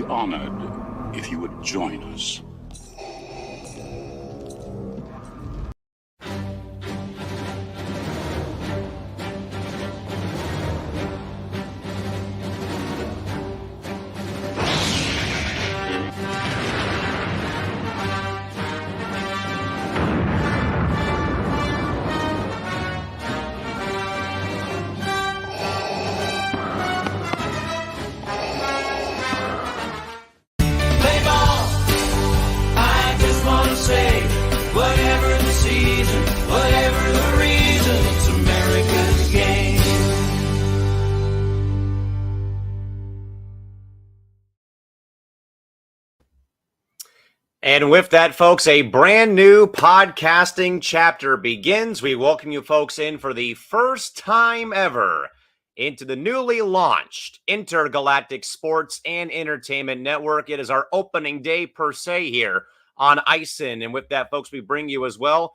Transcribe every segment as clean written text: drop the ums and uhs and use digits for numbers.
honored if you would join us. And with that, folks, a brand new podcasting chapter begins. We welcome you folks in for the first time ever into the newly launched Intergalactic Sports and Entertainment Network. It is our opening day per se here on ISIN. And with that, folks, we bring you as well,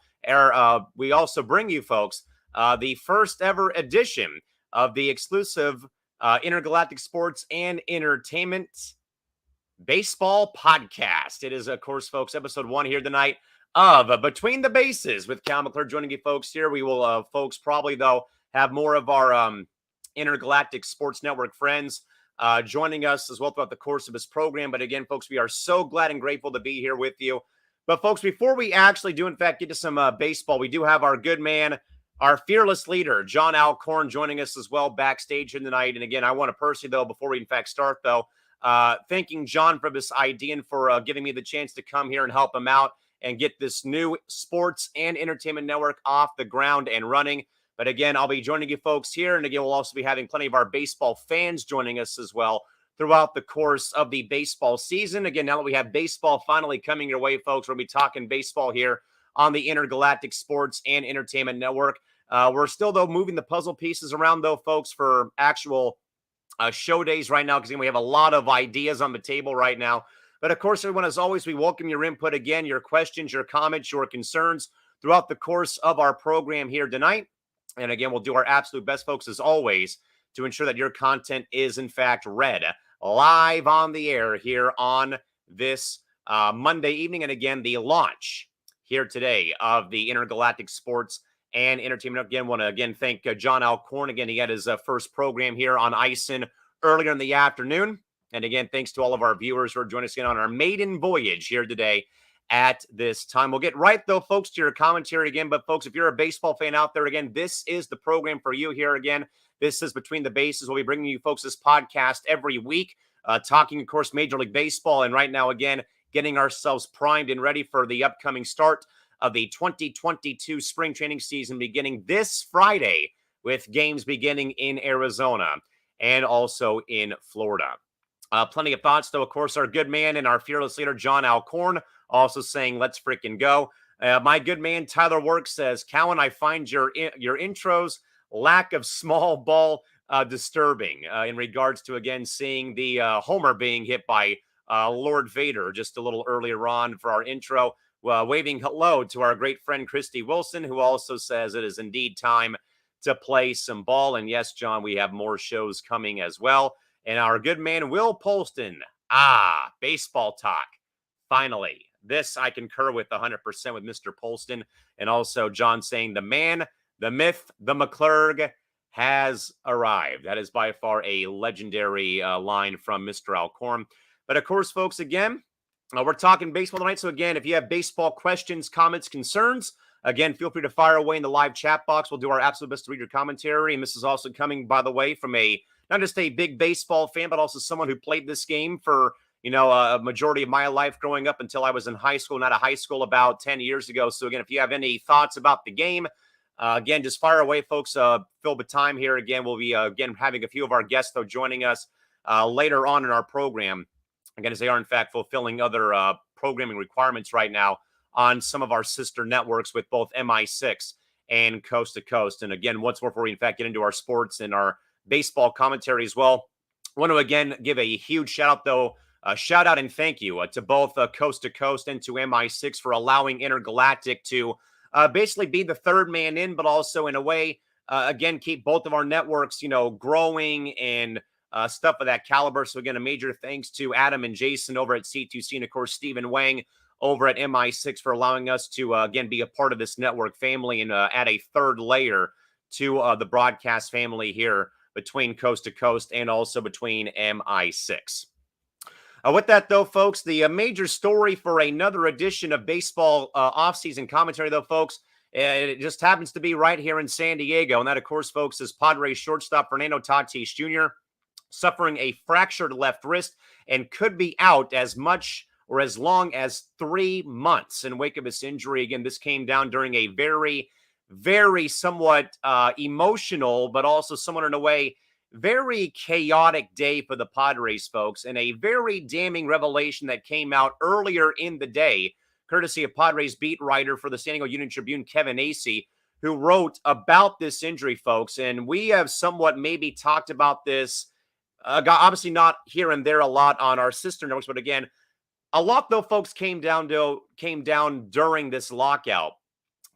we also bring you folks the first ever edition of the exclusive Intergalactic Sports and Entertainment Baseball podcast. It is, of course, folks, episode 1 here tonight of Between the Bases with Callan McClurg joining you folks here. We will, folks, probably, though, have more of our Intergalactic Sports Network friends joining us as well throughout the course of this program. But again, folks, we are so glad and grateful to be here with you. But, folks, before we actually do, in fact, get to some baseball, we do have our good man, our fearless leader, John Alcorn, joining us as well backstage here tonight. And again, I want to personally, though, before we, in fact, start, though, thanking John for this idea and for giving me the chance to come here and help him out and get this new sports and entertainment network off the ground and running. But again, I'll be joining you folks here. And again, we'll also be having plenty of our baseball fans joining us as well throughout the course of the baseball season. Again, now that we have baseball finally coming your way, folks, we'll be talking baseball here on the Intergalactic Sports and Entertainment Network. We're still, though, moving the puzzle pieces around, though, folks, for actual show days right now, because we have a lot of ideas on the table right now. But of course, everyone, as always, we welcome your input again, your questions, your comments, your concerns throughout the course of our program here tonight. And again, we'll do our absolute best, folks, as always, to ensure that your content is, in fact, read live on the air here on this Monday evening. And again, the launch here today of the Intergalactic Sports and Entertainment. Again, want to thank John Alcorn. Again, he had his first program here on ISIN earlier in the afternoon. And again, thanks to all of our viewers who are joining us again on our maiden voyage here today at this time. We'll get right, though, folks, to your commentary again. But, folks, if you're a baseball fan out there, again, this is the program for you here again. This is Between the Bases. We'll be bringing you folks this podcast every week, talking, of course, Major League Baseball. And right now, again, getting ourselves primed and ready for the upcoming start of the 2022 spring training season beginning this Friday, with games beginning in Arizona and also in Florida. Plenty of thoughts, though. Of course, our good man and our fearless leader, John Alcorn, also saying, let's freaking go. My good man, Tyler Work, says, Callan, I find your intro's lack of small ball disturbing in regards to, again, seeing the Homer being hit by Lord Vader just a little earlier on for our intro. Waving hello to our great friend Christy Wilson, who also says it is indeed time to play some ball. And yes, John, we have more shows coming as well. And our good man, Will Polston. Baseball talk. Finally, this I concur with 100% with Mr. Polston. And also John saying the man, the myth, the McClurg has arrived. That is by far a legendary line from Mr. Alcorn. But of course, folks, again, we're talking baseball tonight. So again, if you have baseball questions, comments, concerns, again, feel free to fire away in the live chat box. We'll do our absolute best to read your commentary. And this is also coming, by the way, from not just a big baseball fan, but also someone who played this game for, a majority of my life growing up until I was in high school, not a high school, about 10 years ago. So again, if you have any thoughts about the game, again, just fire away, folks. Fill the time here. Again, we'll be, having a few of our guests, though, joining us later on in our program. Again, as they are, in fact, fulfilling other programming requirements right now on some of our sister networks with both MI6 and Coast to Coast. And again, once more, before we, in fact, get into our sports and our baseball commentary as well, I want to, again, give a huge shout-out, though, shout out and thank you to both Coast to Coast and to MI6 for allowing Intergalactic to basically be the third man in, but also in a way, again, keep both of our networks, growing and stuff of that caliber. So again, a major thanks to Adam and Jason over at C2C, and of course, Stephen Wang over at MI6 for allowing us to, again, be a part of this network family and add a third layer to the broadcast family here between Coast to Coast and also between MI6. With that, though, folks, the major story for another edition of baseball offseason commentary, though, folks, it just happens to be right here in San Diego. And that, of course, folks, is Padres shortstop Fernando Tatis Jr. suffering a fractured left wrist and could be out as much or as long as 3 months in wake of this injury. Again, this came down during a very, very somewhat emotional, but also somewhat in a way, very chaotic day for the Padres, folks, and a very damning revelation that came out earlier in the day, courtesy of Padres beat writer for the San Diego Union-Tribune, Kevin Acee, who wrote about this injury, folks. And we have somewhat maybe talked about this, obviously not here and there a lot on our sister networks, but again, a lot, though, folks, came down during this lockout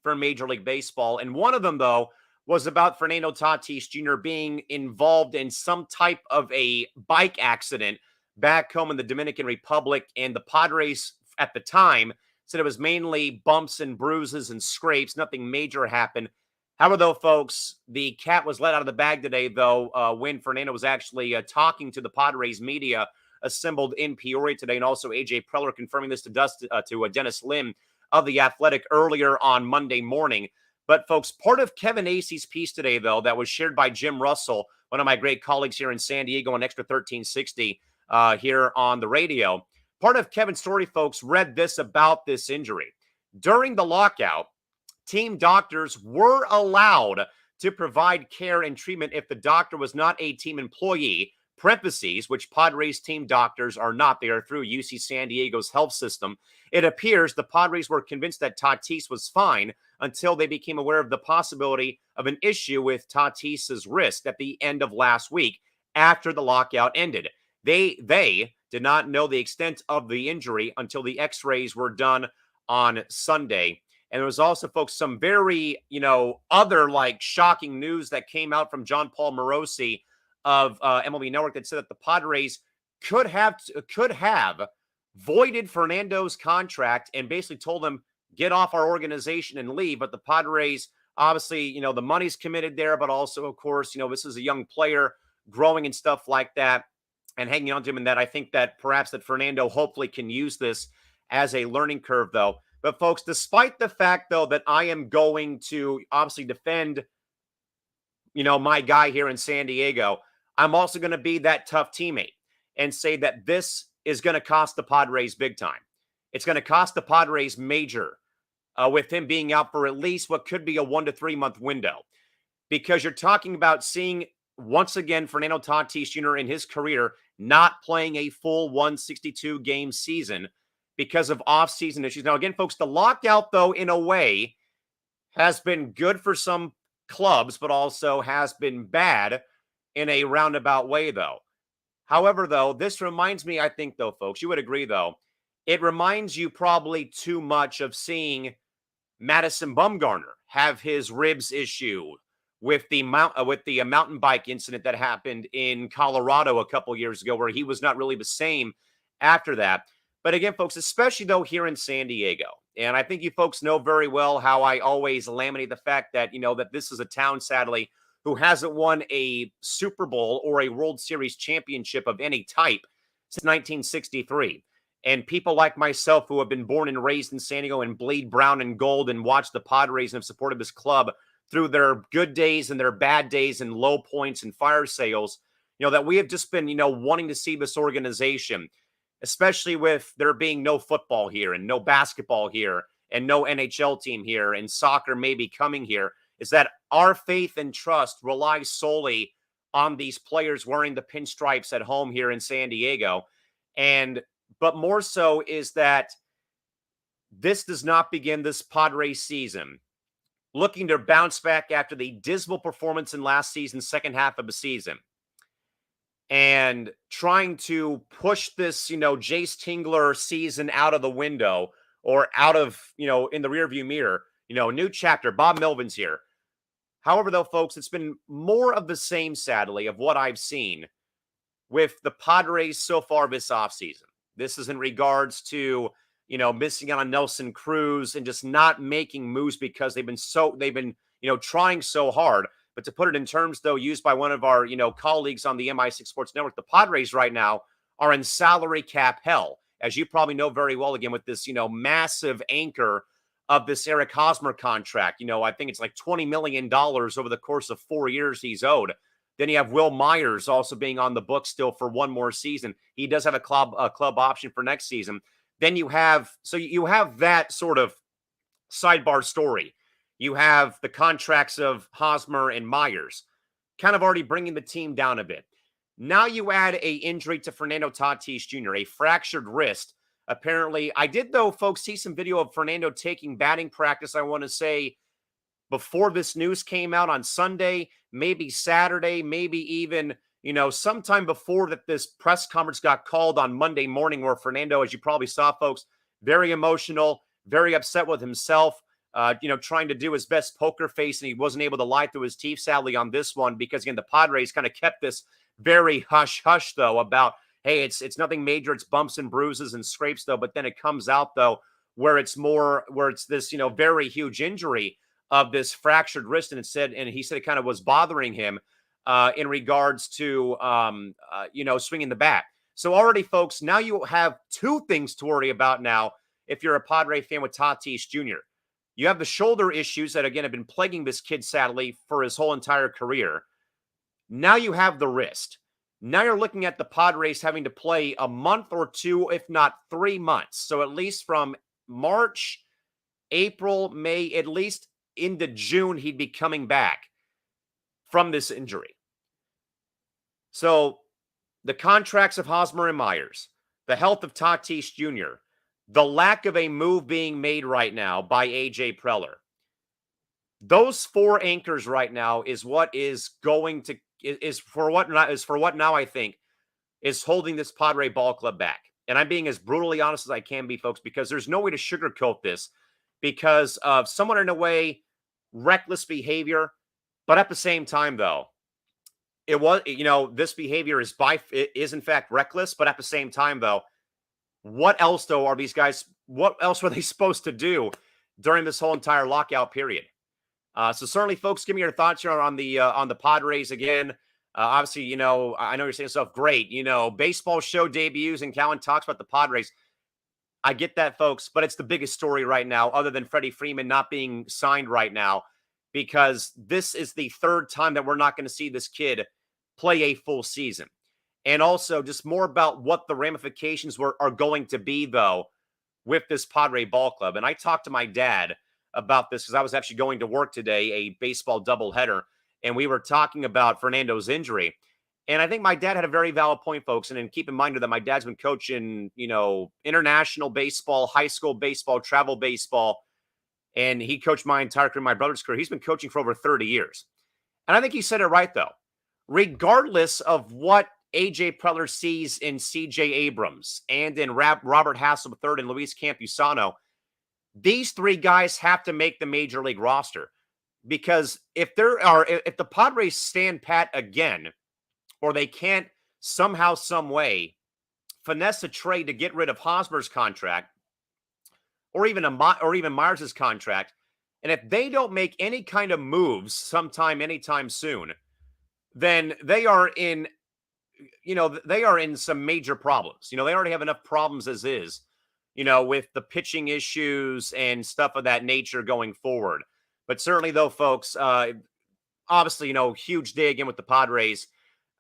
for Major League Baseball. And one of them, though, was about Fernando Tatis Jr. being involved in some type of a bike accident back home in the Dominican Republic. And the Padres at the time said it was mainly bumps and bruises and scrapes. Nothing major happened. However, though, folks, the cat was let out of the bag today, though, when Fernando was actually talking to the Padres media assembled in Peoria today, and also AJ Preller confirming this to Dennis Lim of The Athletic earlier on Monday morning. But, folks, part of Kevin Acee's piece today, though, that was shared by Jim Russell, one of my great colleagues here in San Diego on Extra 1360 here on the radio, part of Kevin's story, folks, read this about this injury. During the lockout, team doctors were allowed to provide care and treatment if the doctor was not a team employee, parentheses, which Padres team doctors are not. They are through UC San Diego's health system. It appears the Padres were convinced that Tatis was fine until they became aware of the possibility of an issue with Tatis's wrist at the end of last week after the lockout ended. They did not know the extent of the injury until the x-rays were done on Sunday. And there was also, folks, some very, other like shocking news that came out from John Paul Morosi of MLB Network that said that the Padres could have voided Fernando's contract and basically told him, get off our organization and leave. But the Padres, obviously, the money's committed there, but also, of course, this is a young player growing and stuff like that and hanging on to him. And that I think that perhaps that Fernando hopefully can use this as a learning curve, though. But, folks, despite the fact, though, that I am going to obviously defend, my guy here in San Diego, I'm also going to be that tough teammate and say that this is going to cost the Padres big time. It's going to cost the Padres major with him being out for at least what could be a 1 to 3 month window, because you're talking about seeing once again Fernando Tatis Jr. in his career not playing a full 162 game season because of off-season issues. Now, again, folks, the lockout, though, in a way has been good for some clubs, but also has been bad in a roundabout way, though. However, though, this reminds me, I think, though, folks, you would agree, though, it reminds you probably too much of seeing Madison Bumgarner have his ribs issue with the mountain bike incident that happened in Colorado a couple years ago, where he was not really the same after that. But again, folks, especially, though, here in San Diego, and I think you folks know very well how I always laminate the fact that, that this is a town, sadly, who hasn't won a Super Bowl or a World Series championship of any type since 1963. And people like myself who have been born and raised in San Diego and bleed brown and gold and watched the Padres and have supported this club through their good days and their bad days and low points and fire sales, that we have just been, wanting to see this organization, especially with there being no football here and no basketball here and no NHL team here and soccer maybe coming here, is that our faith and trust relies solely on these players wearing the pinstripes at home here in San Diego. But more so is that this does not begin this Padres season looking to bounce back after the dismal performance in last season's second half of the season and trying to push this, Jace Tingler season out of the window or out of, in the rearview mirror, new chapter. Bob Melvin's here. However, though, folks, it's been more of the same, sadly, of what I've seen with the Padres so far this offseason. This is in regards to, missing out on Nelson Cruz and just not making moves because they've been trying so hard. But to put it in terms, though, used by one of our, colleagues on the MI6 Sports Network, the Padres right now are in salary cap hell, as you probably know very well, again, with this, massive anchor of this Eric Hosmer contract. I think it's like $20 million over the course of 4 years he's owed. Then you have Will Myers also being on the book still for one more season. He does have a club option for next season. Then you have that sort of sidebar story. You have the contracts of Hosmer and Myers kind of already bringing the team down a bit. Now you add a injury to Fernando Tatis Jr., a fractured wrist. Apparently, I did, though, folks, see some video of Fernando taking batting practice, I want to say, before this news came out on Sunday, maybe Saturday, maybe even, sometime before that this press conference got called on Monday morning, where Fernando, as you probably saw, folks, very emotional, very upset with himself, trying to do his best poker face, and he wasn't able to lie through his teeth, sadly, on this one, because, again, the Padres kind of kept this very hush-hush, though, about, hey, it's nothing major, it's bumps and bruises and scrapes, though, but then it comes out, though, where it's this, very huge injury of this fractured wrist, and he said it kind of was bothering him in regards to, swinging the bat. So already, folks, now you have two things to worry about now if you're a Padre fan with Tatis Jr. You have the shoulder issues that, again, have been plaguing this kid, sadly, for his whole entire career. Now you have the wrist. Now you're looking at the Padres having to play a month or two, if not 3 months. So at least from March, April, May, at least into June, he'd be coming back from this injury. So the contracts of Hosmer and Myers, the health of Tatis Jr., the lack of a move being made right now by A.J. Preller. Those four anchors right now is what is going to is for what now I think is holding this Padre ball club back. And I'm being as brutally honest as I can be, folks, because there's no way to sugarcoat this because of somewhat, in a way, reckless behavior. But at the same time, though, this behavior is in fact reckless. But at the same time, though, what else were they supposed to do during this whole entire lockout period? So certainly, folks, give me your thoughts here on the Padres again. Obviously, I know you're saying stuff great. Baseball show debuts and Callan talks about the Padres. I get that, folks, but it's the biggest story right now, other than Freddie Freeman not being signed right now, because this is the third time that we're not going to see this kid play a full season. And also, just more about what the ramifications are going to be, though, with this Padre ball club. And I talked to my dad about this because I was actually going to work today, a baseball doubleheader, and we were talking about Fernando's injury. And I think my dad had a very valid point, folks. And then keep in mind that my dad's been coaching, international baseball, high school baseball, travel baseball, and he coached my entire career, my brother's career. He's been coaching for over 30 years. And I think he said it right, though. Regardless of what A.J. Preller sees in C.J. Abrams and in Robert Hassel III and Luis Campusano, these three guys have to make the major league roster, because if the Padres stand pat again, or they can't somehow, some way finesse a trade to get rid of Hosmer's contract, or even Myers' contract, and if they don't make any kind of moves anytime soon, then they are in some major problems. They already have enough problems as is, with the pitching issues and stuff of that nature going forward. But certainly, though, folks, obviously, huge day again with the Padres.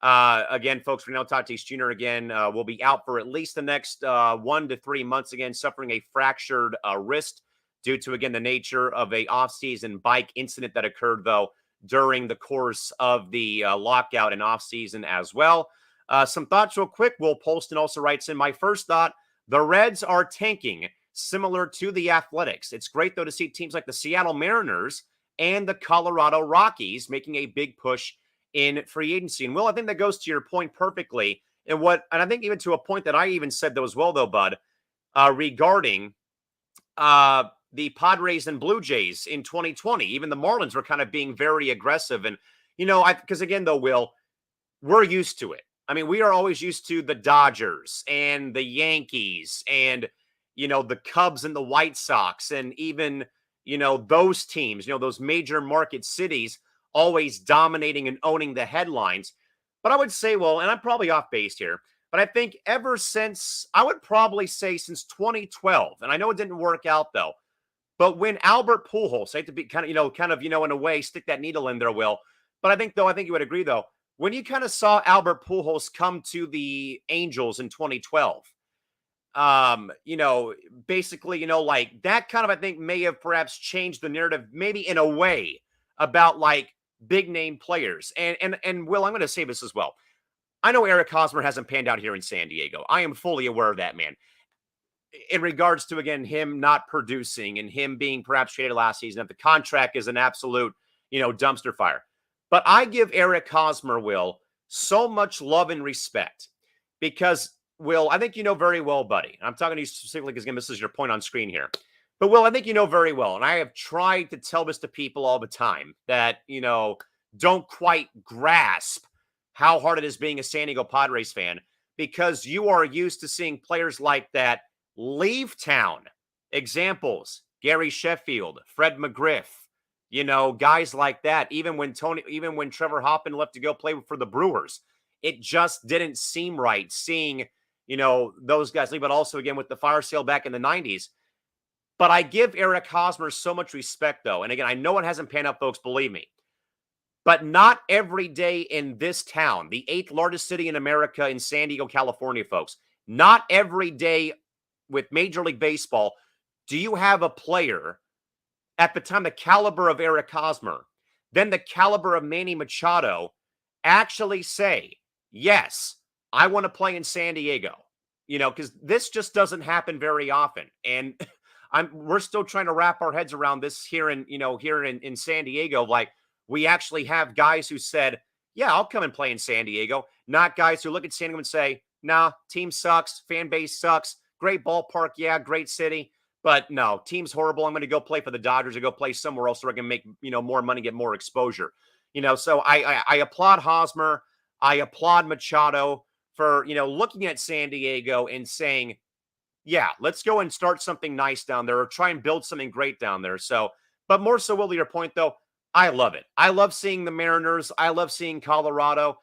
Again, folks, Fernando Tatis Jr. again will be out for at least the next 1 to 3 months, again, suffering a fractured wrist due to, again, the nature of a offseason bike incident that occurred, though, during the course of the lockout and offseason as well. Some thoughts real quick. Will Polston also writes in, my first thought, the Reds are tanking, similar to the Athletics. It's great, though, to see teams like the Seattle Mariners and the Colorado Rockies making a big push in free agency. And, Will, I think that goes to your point perfectly. And I think even to a point that I even said, though, as well, though, Bud, regarding the Padres and Blue Jays in 2020. Even the Marlins were kind of being very aggressive. And, because again, though, Will, we're used to it. I mean, we are always used to the Dodgers and the Yankees and, the Cubs and the White Sox and even, those teams, those major market cities always dominating and owning the headlines. But I would say, well, and I'm probably off base here, but I think ever since, I would probably say since 2012, and I know it didn't work out though, but when Albert Pujols, I hate to be in a way, stick that needle in there, Will. But I think you would agree though, when you kind of saw Albert Pujols come to the Angels in 2012, basically, like that kind of, I think may have perhaps changed the narrative, maybe in a way, about like big name players. And Will, I'm going to say this as well. I know Eric Hosmer hasn't panned out here in San Diego. I am fully aware of that, man. In regards to, again, him not producing and him being perhaps traded last season, if the contract is an absolute, dumpster fire. But I give Eric Hosmer, Will, so much love and respect because, Will, I think you know very well, buddy. I'm talking to you specifically because, again, this is your point on screen here. But, Will, I think you know very well, and I have tried to tell this to people all the time that, don't quite grasp how hard it is being a San Diego Padres fan because you are used to seeing players like that leave town. Examples, Gary Sheffield, Fred McGriff, guys like that. Even when Trevor Hoffman left to go play for the Brewers, it just didn't seem right seeing, those guys leave. But also, again, with the fire sale back in the 90s. But I give Eric Hosmer so much respect, though. And again, I know it hasn't panned out, folks, believe me. But not every day in this town, the 8th largest city in America in San Diego, California, folks, not every day with Major League Baseball do you have a player at the time the caliber of Eric Hosmer, then the caliber of Manny Machado, actually say, yes, I want to play in San Diego, because this just doesn't happen very often. And we're still trying to wrap our heads around this here in San Diego. Like, we actually have guys who said, yeah, I'll come and play in San Diego, not guys who look at San Diego and say, nah, team sucks, fan base sucks, great ballpark, yeah, great city, but no, team's horrible. I'm going to go play for the Dodgers or go play somewhere else so I can make, more money, get more exposure. So I applaud Hosmer. I applaud Machado for, looking at San Diego and saying, yeah, let's go and start something nice down there or try and build something great down there. So, but more so, Will, to your point, though, I love it. I love seeing the Mariners. I love seeing Colorado.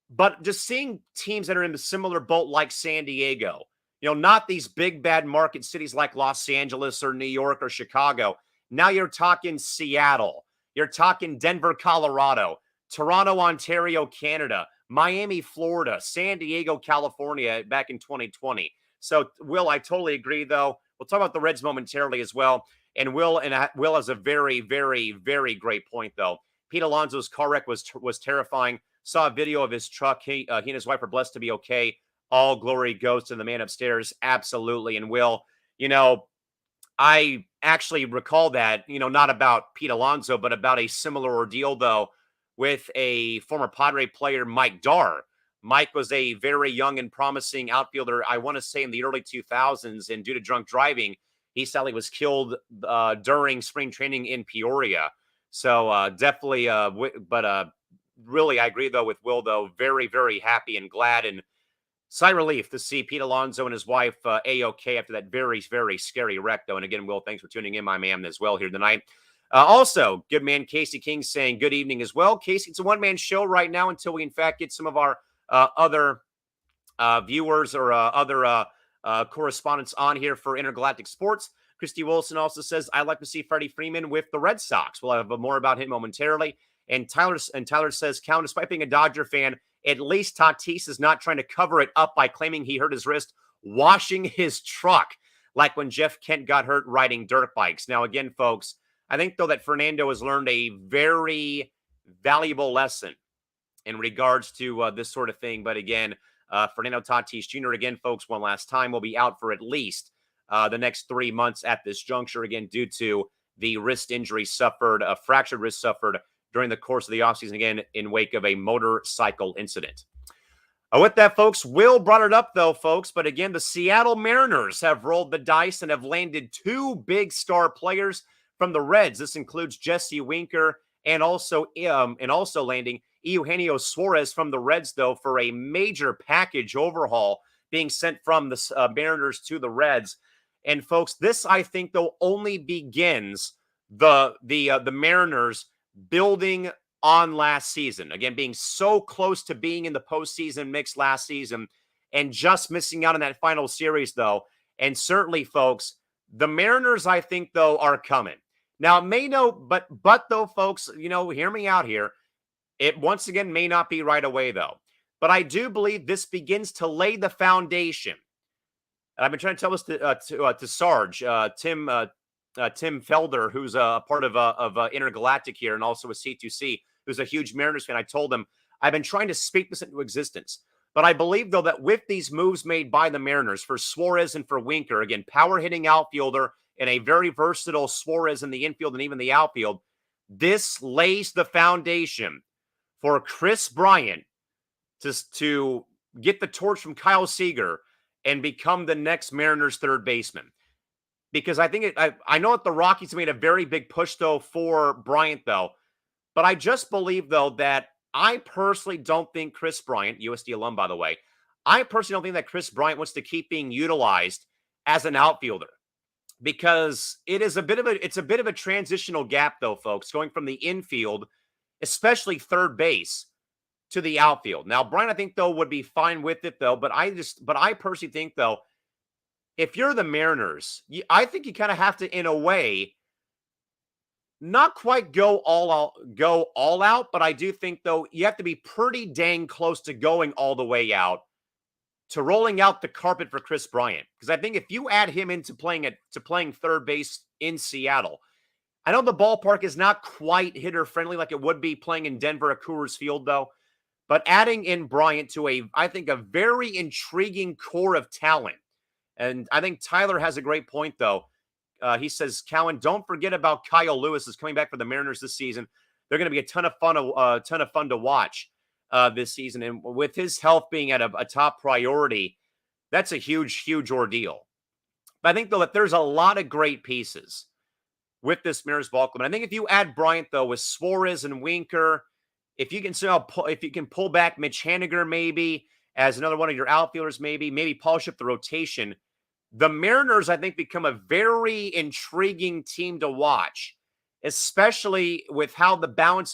But just seeing teams that are in the similar boat like San Diego, not these big, bad market cities like Los Angeles or New York or Chicago. Now you're talking Seattle. You're talking Denver, Colorado, Toronto, Ontario, Canada, Miami, Florida, San Diego, California back in 2020. So, Will, I totally agree, though. We'll talk about the Reds momentarily as well. And Will has a very, very, very great point, though. Pete Alonso's car wreck was terrifying. Saw a video of his truck. He and his wife are blessed to be okay. All glory goes to the man upstairs. Absolutely. And Will, I actually recall that, not about Pete Alonso, but about a similar ordeal, though, with a former Padre player, Mike Darr. Mike was a very young and promising outfielder, I want to say in the early 2000s, and due to drunk driving, he sadly was killed during spring training in Peoria. So definitely, really, I agree, though, with Will, though, very, very happy and glad and sigh relief to see Pete Alonso and his wife A-OK after that very, very scary wreck, though. And again, Will, thanks for tuning in, my man, as well here tonight. Also, good man Casey King saying good evening as well. Casey, it's a one-man show right now until we, in fact, get some of our other viewers or other correspondents on here for Intergalactic Sports. Christy Wilson also says, I'd like to see Freddie Freeman with the Red Sox. We'll have more about him momentarily. And Tyler says, Cal, despite being a Dodger fan, at least Tatis is not trying to cover it up by claiming he hurt his wrist washing his truck, like when Jeff Kent got hurt riding dirt bikes. Now, again, folks, I think, though, that Fernando has learned a very valuable lesson in regards to this sort of thing. But again, Fernando Tatis Jr., again, folks, one last time, will be out for at least the next 3 months at this juncture, again, due to the wrist injury suffered, a fractured wrist suffered during the course of the offseason, again, in wake of a motorcycle incident. With that, folks, Will brought it up, though, folks. But again, the Seattle Mariners have rolled the dice and have landed 2 big star players from the Reds. This includes Jesse Winker and also landing Eugenio Suarez from the Reds, though, for a major package overhaul being sent from the Mariners to the Reds. And folks, this I think though only begins the Mariners building on last season. Again, being so close to being in the postseason mix last season and just missing out on that final series, though. And certainly, folks, the Mariners, I think, though, are coming. Now, it may know, but though, folks, hear me out here. It once again may not be right away, though. But I do believe this begins to lay the foundation. And I've been trying to tell this to Sarge, Tim Felder, who's a part of Intergalactic here and also a C2C, who's a huge Mariners fan. I told him I've been trying to speak this into existence. But I believe, though, that with these moves made by the Mariners for Suarez and for Winker, again, power-hitting outfielder and a very versatile Suarez in the infield and even the outfield, this lays the foundation for Chris Bryant to get the torch from Kyle Seager and become the next Mariners third baseman. Because I think I know that the Rockies made a very big push, though, for Bryant, though. But I just believe, though, that I personally don't think Chris Bryant, USD alum, by the way, I personally don't think that Chris Bryant wants to keep being utilized as an outfielder because it's a bit of a transitional gap, though, folks, going from the infield, especially third base, to the outfield. Now, Bryant, I think, though, would be fine with it, though. But I personally think, though, if you're the Mariners, I think you kind of have to, in a way, not quite go all out, but I do think, though, you have to be pretty dang close to going all the way out to rolling out the carpet for Chris Bryant. Because I think if you add him into playing third base in Seattle, I know the ballpark is not quite hitter friendly like it would be playing in Denver at Coors Field, though. But adding in Bryant to I think a very intriguing core of talent. And I think Tyler has a great point, though. He says, Callan, don't forget about Kyle Lewis is coming back for the Mariners this season. They're going to be a ton of fun to watch this season. And with his health being at a top priority, that's a huge, huge ordeal. But I think, though, that there's a lot of great pieces with this Mariners ball club. And I think if you add Bryant, though, with Suarez and Winker, if you can pull back Mitch Haniger maybe as another one of your outfielders, maybe polish up the rotation, the Mariners, I think, become a very intriguing team to watch, especially with how the balance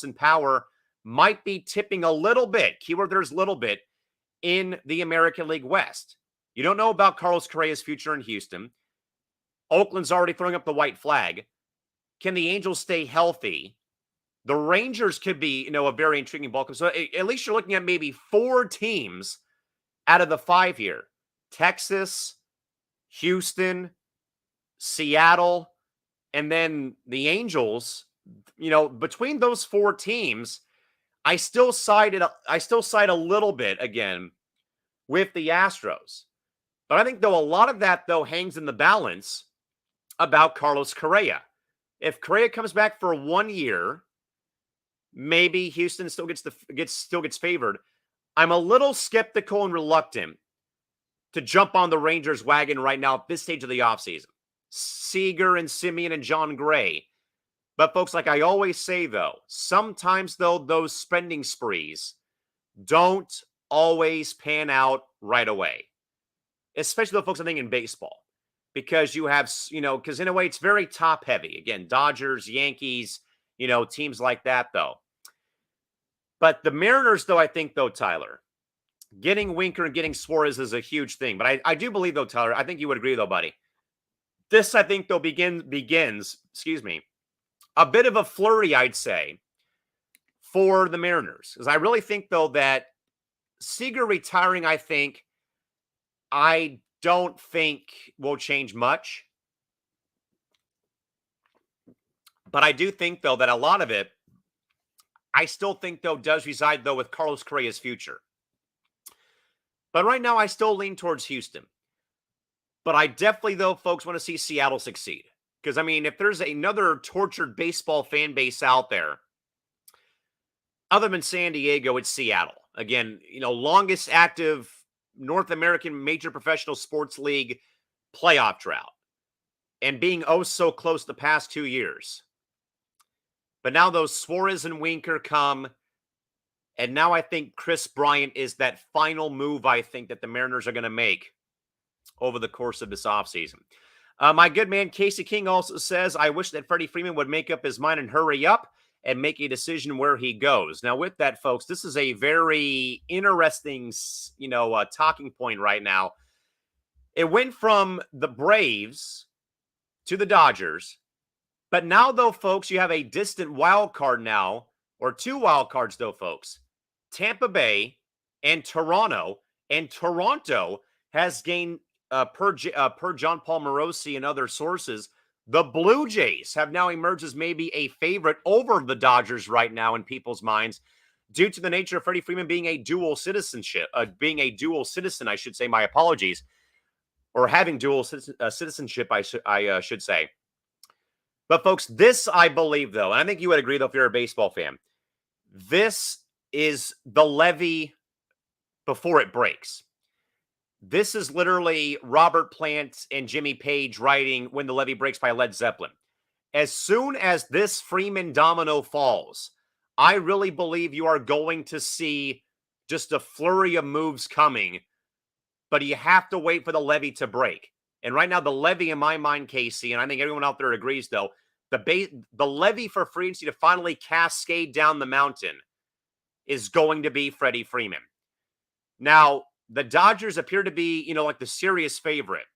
and power might be tipping a little bit. Keyword there's little bit in the American League West. You don't know about Carlos Correa's future in Houston. Oakland's already throwing up the white flag. Can the Angels stay healthy? The Rangers could be, a very intriguing ball club. So at least you're looking at maybe 4 teams out of the 5 here. Texas, Houston, Seattle, and then the Angels. Between those 4 teams, I still side a little bit again with the Astros. But I think, though, a lot of that, though, hangs in the balance about Carlos Correa. If Correa comes back for 1 year, maybe Houston still gets favored. I'm a little skeptical and reluctant to jump on the Rangers wagon right now at this stage of the offseason. Seager and Simeon and John Gray. But folks, like I always say, though, sometimes, though, those spending sprees don't always pan out right away. Especially, though, folks, I think in baseball. Because you have, because in a way it's very top heavy. Again, Dodgers, Yankees, teams like that, though. But the Mariners, though, I think, though, Tyler, getting Winker and getting Suarez is a huge thing. But I do believe, though, Tyler, I think you would agree, though, buddy. This, I think, though, begins, a bit of a flurry, I'd say, for the Mariners. Because I really think, though, that Seager retiring, I don't think will change much. But I do think, though, that a lot of it, I still think, though, does reside, though, with Carlos Correa's future. But right now, I still lean towards Houston. But I definitely, though, folks, want to see Seattle succeed. Because, if there's another tortured baseball fan base out there, other than San Diego, it's Seattle. Again, longest active North American major professional sports league playoff drought. And being so close the past 2 years. But now those Suarez and Winker come. And now I think Chris Bryant is that final move I think that the Mariners are going to make over the course of this offseason. My good man Casey King also says, I wish that Freddie Freeman would make up his mind and hurry up and make a decision where he goes. Now, with that, folks, this is a very interesting, talking point right now. It went from the Braves to the Dodgers, but now, though, folks, you have a distant wild card now, or two wild cards, though, folks. Tampa Bay and Toronto has gained, per John Paul Morosi and other sources, the Blue Jays have now emerged as maybe a favorite over the Dodgers right now in people's minds, due to the nature of Freddie Freeman being a dual citizen, I should say. My apologies, or having dual citizenship, I should say. But folks, this I believe, though, and I think you would agree, though, if you're a baseball fan, this is the levee before it breaks. This is literally Robert Plant and Jimmy Page writing When the Levee Breaks by Led Zeppelin. As soon as this Freeman domino falls, I really believe you are going to see just a flurry of moves coming, but you have to wait for the levee to break. And right now, the levee, in my mind, Casey, and I think everyone out there agrees, though, the levee for free agency to finally cascade down the mountain is going to be Freddie Freeman. Now, the Dodgers appear to be, like the serious favorite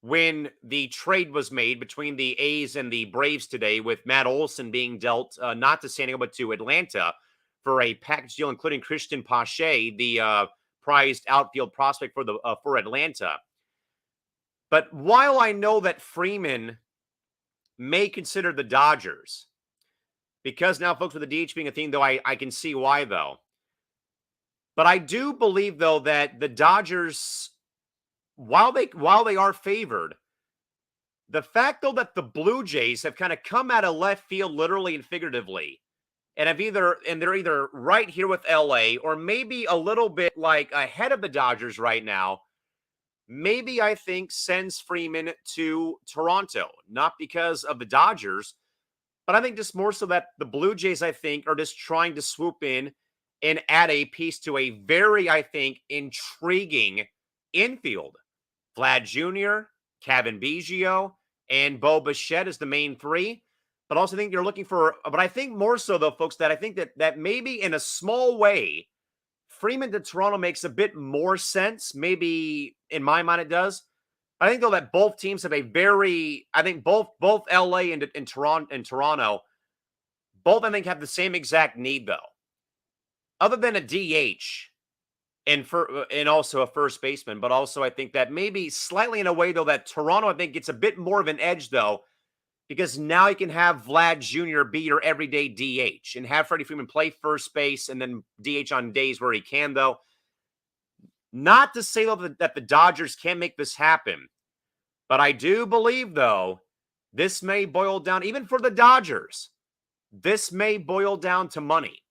when the trade was made between the A's and the Braves today, with Matt Olson being dealt not to San Diego but to Atlanta for a package deal, including Christian Pache, the prized outfield prospect for Atlanta. But while I know that Freeman may consider the Dodgers, because now, folks, with the DH being a theme, though, I can see why, though. But I do believe, though, that the Dodgers, while they are favored, the fact, though, that the Blue Jays have kind of come out of left field, literally and figuratively, and they're either right here with LA or maybe a little bit like ahead of the Dodgers right now, maybe I think sends Freeman to Toronto, not because of the Dodgers, but I think just more so that the Blue Jays, I think, are just trying to swoop in and add a piece to a very, I think, intriguing infield. Vlad Jr., Kevin Biggio, and Bo Bichette is the main three. But also think you're looking for, but I think more so, though, folks, that I think that maybe in a small way, Freeman to Toronto makes a bit more sense. Maybe in my mind it does. I think, though, that both teams have both LA and Toronto, both, I think, have the same exact need, though. Other than a DH and also a first baseman, but also I think that maybe slightly in a way, though, that Toronto, I think, gets a bit more of an edge, though, because now you can have Vlad Jr. be your everyday DH and have Freddie Freeman play first base and then DH on days where he can, though. Not to say, though, that the Dodgers can make this happen, but I do believe, though, this may boil down, even for the Dodgers, this may boil down to money.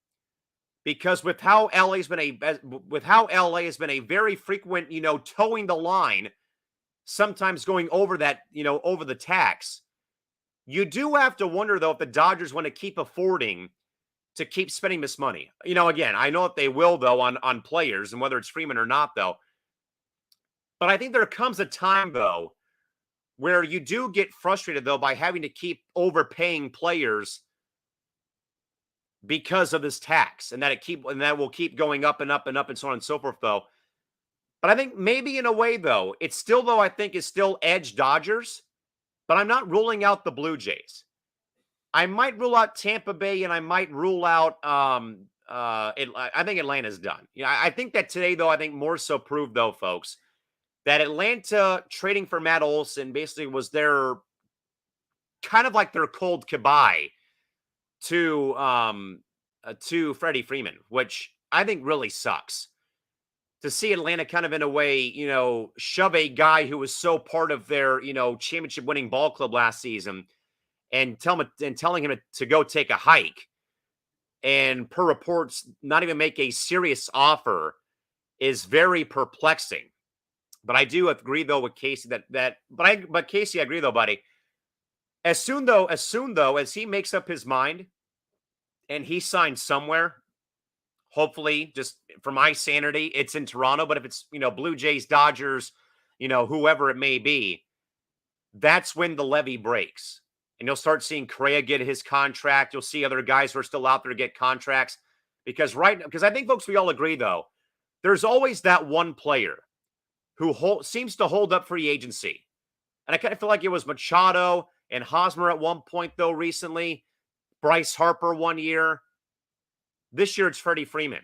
Because with how LA has been a very frequent, towing the line, sometimes going over that, over the tax, you do have to wonder, though, if the Dodgers want to keep affording to keep spending this money. Again, I know that they will, though, on players, and whether it's Freeman or not, though. But I think there comes a time, though, where you do get frustrated, though, by having to keep overpaying players because of this tax, and that will keep going up and up and up and so on and so forth, though. But I think maybe in a way, though, it's still, though, I think is still edge Dodgers, but I'm not ruling out the Blue Jays. I might rule out Tampa Bay, and I might rule out I think Atlanta's done. I think that today, though, I think more so proved, though, folks, that Atlanta trading for Matt Olson basically was their kind of like their cold goodbye to Freddie Freeman, which I think really sucks. To see Atlanta kind of in a way, shove a guy who was so part of their, championship winning ball club last season and telling him to go take a hike, and per reports, not even make a serious offer, is very perplexing. But I do agree, though, with Casey but Casey, I agree, though, buddy. As soon though as he makes up his mind and he signs somewhere, hopefully, just for my sanity, it's in Toronto. But if it's, Blue Jays, Dodgers, whoever it may be, that's when the levee breaks. And you'll start seeing Correa get his contract. You'll see other guys who are still out there get contracts. Because I think, folks, we all agree, though, there's always that one player who seems to hold up free agency. And I kind of feel like it was Machado and Hosmer at one point, though, recently. Bryce Harper 1 year. This year, it's Freddie Freeman.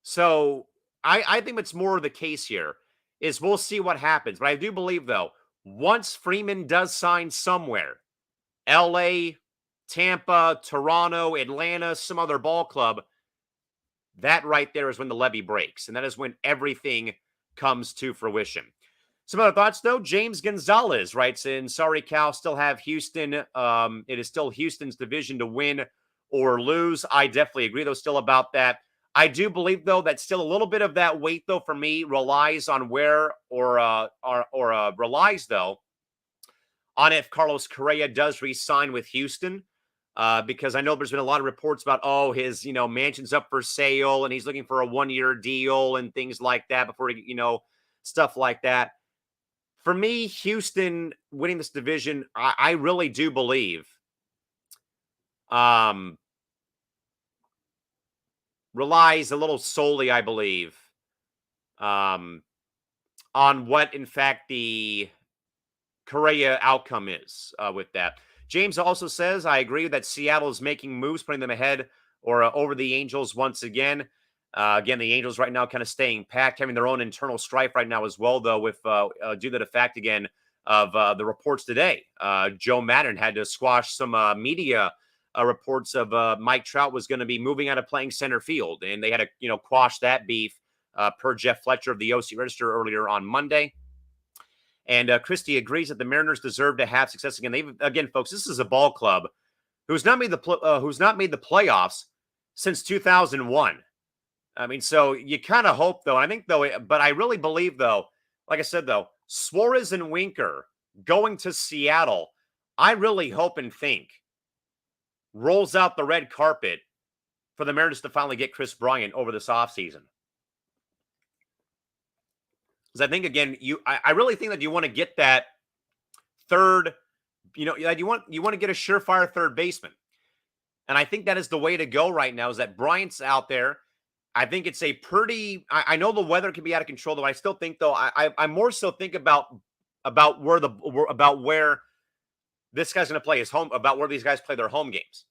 So I think it's more of the case here is we'll see what happens. But I do believe, though, once Freeman does sign somewhere, LA, Tampa, Toronto, Atlanta, some other ball club, that right there is when the levee breaks. And that is when everything comes to fruition. Some other thoughts, though. James Gonzalez writes in, sorry, Cal, still have Houston. It is still Houston's division to win or lose. I definitely agree, though, still about that. I do believe, though, that still a little bit of that weight, though, for me relies on relies, though, on if Carlos Correa does re-sign with Houston. Because I know there's been a lot of reports about, his, mansion's up for sale and he's looking for a 1-year deal and things like that before, stuff like that. For me, Houston winning this division, I really do believe, relies a little solely, I believe, on what, in fact, the Correa outcome is with that. James also says, I agree that Seattle is making moves, putting them ahead or over the Angels once again. Again, the Angels right now kind of staying packed, having their own internal strife right now as well, though, with due to the fact, again, of the reports today. Joe Maddon had to squash some media reports of Mike Trout was going to be moving out of playing center field, and they had to, quash that beef per Jeff Fletcher of the OC Register earlier on Monday. And Christie agrees that the Mariners deserve to have success again. Again, folks, this is a ball club who's not made the playoffs since 2001. I mean, so you kind of hope, though. And I think, though, but I really believe, though, like I said, though, Suarez and Winker going to Seattle, I really hope and think rolls out the red carpet for the Mariners to finally get Chris Bryant over this offseason. Because I think, again, I really think that you want to get that third, you want to get a surefire third baseman. And I think that is the way to go right now, is that Bryant's out there. I think it's a pretty, I know the weather can be out of control, though. I still think, though, I more so think about where this guy's going to play his home, about where these guys play their home games.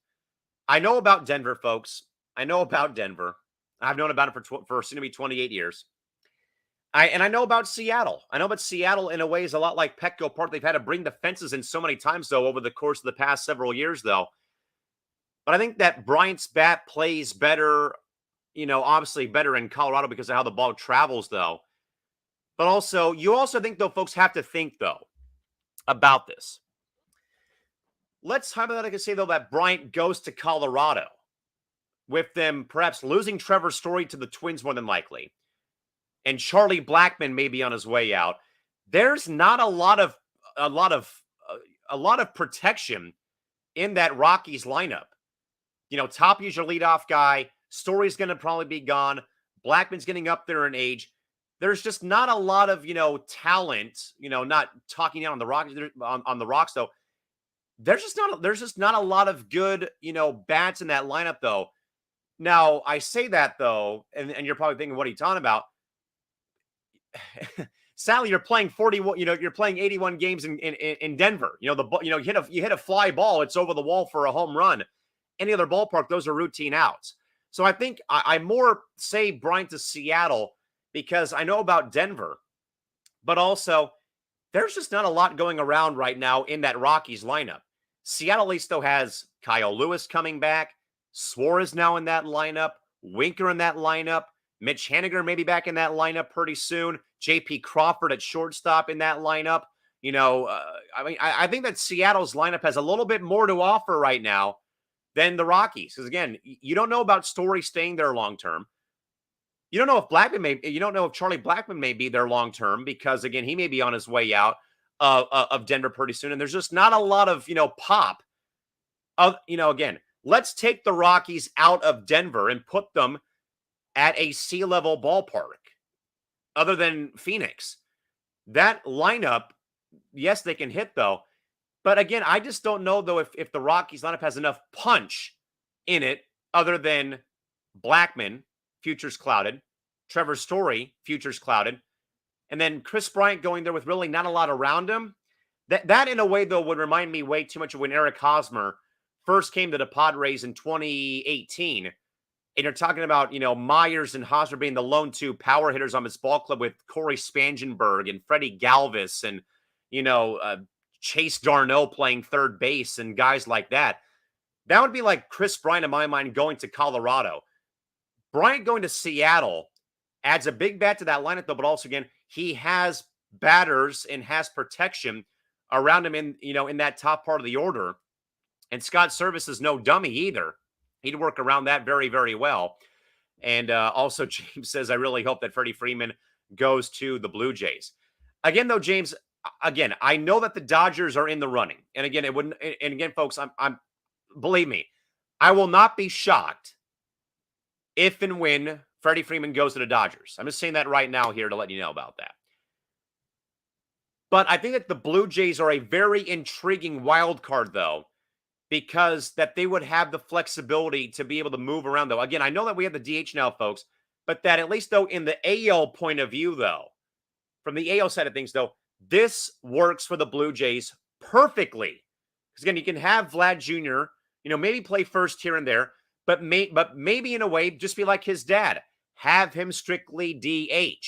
I know about Denver, folks. I know about Denver. I've known about it for soon to be 28 years. I know about Seattle. I know about Seattle in a way is a lot like Petco Park. They've had to bring the fences in so many times, though, over the course of the past several years, though. But I think that Bryant's bat plays better, obviously better in Colorado because of how the ball travels, though. But also, you also think, though, folks have to think, though, about this. Let's hypothetically say, though, that Bryant goes to Colorado, with them perhaps losing Trevor Story to the Twins more than likely, and Charlie Blackmon may be on his way out. There's not a lot of protection in that Rockies lineup. Tapio's your leadoff guy. Story's going to probably be gone. Blackman's getting up there in age. There's just not a lot of, talent, not talking down on the Rockies, on the Rocks, though. There's just not a lot of good, bats in that lineup, though. Now, I say that, though, and you're probably thinking, what are you talking about? Sally, you're playing 41, you're playing 81 games in Denver. You hit a fly ball, it's over the wall for a home run. Any other ballpark, those are routine outs. So I think I more say Bryant to Seattle because I know about Denver, but also there's just not a lot going around right now in that Rockies lineup. Seattle at least, though, has Kyle Lewis coming back, Suarez now in that lineup, Winker in that lineup, Mitch Haniger maybe back in that lineup pretty soon, J.P. Crawford at shortstop in that lineup. I think that Seattle's lineup has a little bit more to offer right now than the Rockies. Because, again, you don't know about Story staying there long-term. You don't know if Charlie Blackmon may be there long-term because, again, he may be on his way out of Denver pretty soon. And there's just not a lot of, pop. Again, let's take the Rockies out of Denver and put them at a sea level ballpark other than Phoenix. That lineup, yes, they can hit though. But again, I just don't know though if the Rockies lineup has enough punch in it other than Blackmon, futures clouded, Trevor Story, futures clouded, and then Chris Bryant going there with really not a lot around him. That in a way though would remind me way too much of when Eric Hosmer first came to the Padres in 2018. And you're talking about, Myers and Hosmer being the lone two power hitters on this ball club with Corey Spangenberg and Freddie Galvis and, Chase Darno playing third base and guys like that. That would be like Chris Bryant, in my mind, going to Colorado. Bryant going to Seattle adds a big bat to that lineup, though, but also, again, he has batters and has protection around him in that top part of the order. And Scott Service is no dummy either. He'd work around that very, very well. And also, James says, I really hope that Freddie Freeman goes to the Blue Jays. Again, though, James, I know that the Dodgers are in the running. And again, folks, I'm believe me, I will not be shocked if and when Freddie Freeman goes to the Dodgers. I'm just saying that right now here to let you know about that. But I think that the Blue Jays are a very intriguing wild card, though, because that they would have the flexibility to be able to move around, though. Again, I know that we have the DH now, folks, but that at least, though, in the AL point of view, though, from the AL side of things, though, this works for the Blue Jays perfectly. Because, again, you can have Vlad Jr., maybe play first here and there, but maybe in a way, just be like his dad. Have him strictly DH.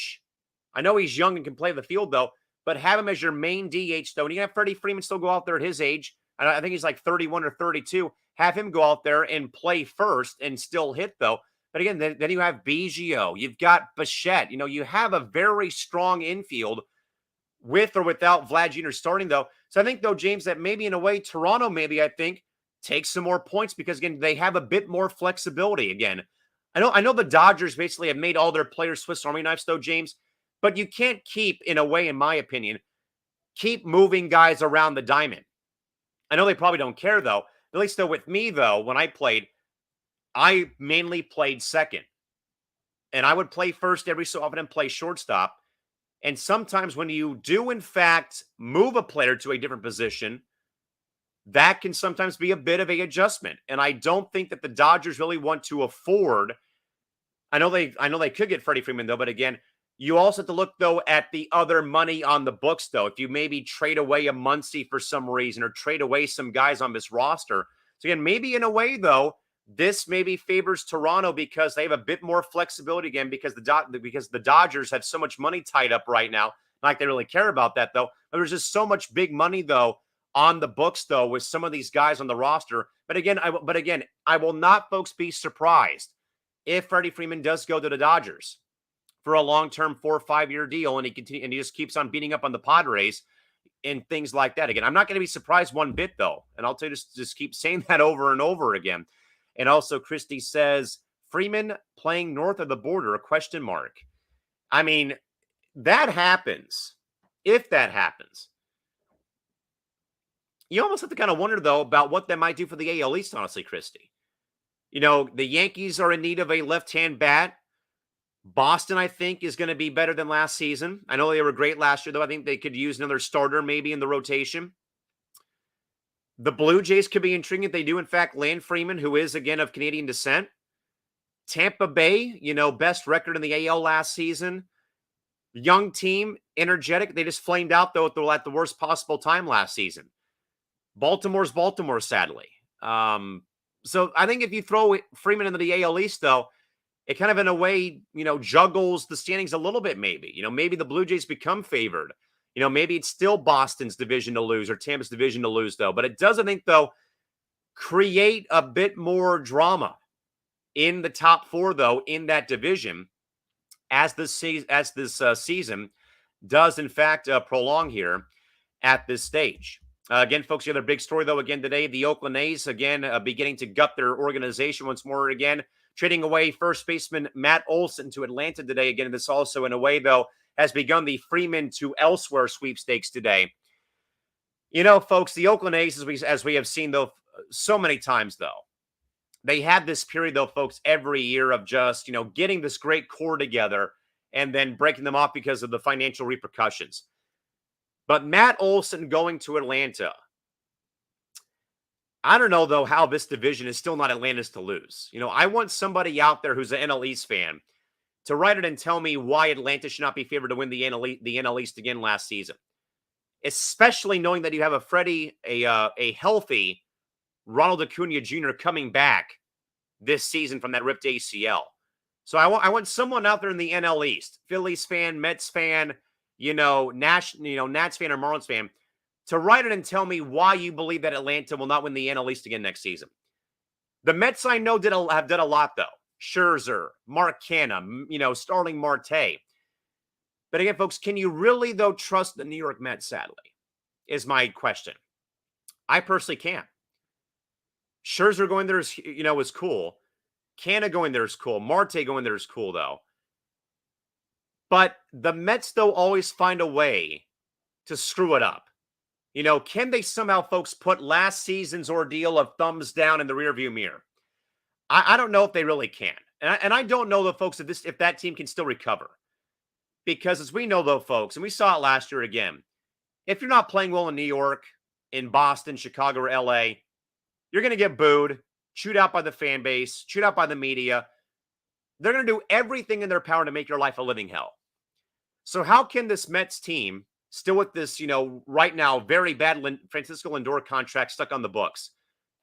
I know he's young and can play the field, though, but have him as your main DH, though. And you can have Freddie Freeman still go out there at his age. I think he's like 31 or 32. Have him go out there and play first and still hit, though. But again, then you have Biggio. You've got Bichette. You have a very strong infield with or without Vlad Jr. starting, though. So I think, though, James, that maybe in a way, Toronto I think, takes some more points because, again, they have a bit more flexibility again. I know the Dodgers basically have made all their players Swiss Army knives, though, James, but you can't keep, in a way, in my opinion, keep moving guys around the diamond. I know they probably don't care, though. At least, though, with me, though, when I played, I mainly played second. And I would play first every so often and play shortstop. And sometimes when you do, in fact, move a player to a different position, that can sometimes be a bit of an adjustment. And I don't think that the Dodgers really want to afford. I know they could get Freddie Freeman, though, but again, you also have to look, though, at the other money on the books, though. If you maybe trade away a Muncy for some reason or trade away some guys on this roster. So again, maybe in a way, though, this maybe favors Toronto because they have a bit more flexibility again because the Dodgers have so much money tied up right now. Not like they really care about that, though. But there's just so much big money, though, on the books, though, with some of these guys on the roster. But again, I will not, folks, be surprised if Freddie Freeman does go to the Dodgers for a long-term 4 or 5 year deal, and he just keeps on beating up on the Padres and things like that. Again, I'm not going to be surprised one bit, though, and I'll tell you, just keep saying that over and over again. And also, Christy says Freeman playing north of the border? A question mark. I mean, that happens. If that happens, you almost have to kind of wonder, though, about what that might do for the AL East, honestly, Christy. The Yankees are in need of a left-hand bat. Boston, I think, is going to be better than last season. I know they were great last year, though. I think they could use another starter maybe in the rotation. The Blue Jays could be intriguing if they do, in fact, land Freeman, who is, again, of Canadian descent. Tampa Bay, best record in the AL last season. Young team, energetic. They just flamed out, though, at the worst possible time last season. Baltimore's Baltimore, sadly. So I think if you throw Freeman into the AL East, though, it kind of, in a way, juggles the standings a little bit, maybe. Maybe the Blue Jays become favored. Maybe it's still Boston's division to lose or Tampa's division to lose, though. But it does, I think, though, create a bit more drama in the top four, though, in that division as this season does, in fact, prolong here at this stage. Again, folks, the other big story, though, again today, the Oakland A's, again, beginning to gut their organization once more again, trading away first baseman Matt Olson to Atlanta today. Again, this also, in a way, though, has begun the Freeman to elsewhere sweepstakes today. Folks, the Oakland A's, as we have seen, though, so many times, though, they have this period, though, folks, every year of just, getting this great core together and then breaking them off because of the financial repercussions. But Matt Olson going to Atlanta, I don't know, though, how this division is still not Atlanta's to lose. I want somebody out there who's an NL East fan to write it and tell me why Atlanta should not be favored to win the NL East again last season, especially knowing that you have a healthy Ronald Acuna Jr. coming back this season from that ripped ACL. So I want someone out there in the NL East, Phillies fan, Mets fan, Nats fan or Marlins fan, to write it and tell me why you believe that Atlanta will not win the NL East again next season. The Mets, I know, have done a lot, though. Scherzer, Mark Canha, Starling Marte. But again, folks, can you really, though, trust the New York Mets, sadly, is my question. I personally can't. Scherzer going there is cool. Canha going there is cool. Marte going there is cool, though. But the Mets, though, always find a way to screw it up. Can they somehow, folks, put last season's ordeal of thumbs down in the rearview mirror? I don't know if they really can. And I don't know, though, folks, if that team can still recover. Because as we know, though, folks, and we saw it last year again, if you're not playing well in New York, in Boston, Chicago, or LA, you're going to get booed, chewed out by the fan base, chewed out by the media. They're going to do everything in their power to make your life a living hell. So how can this Mets team, still with this, right now, very bad Francisco Lindor contract stuck on the books,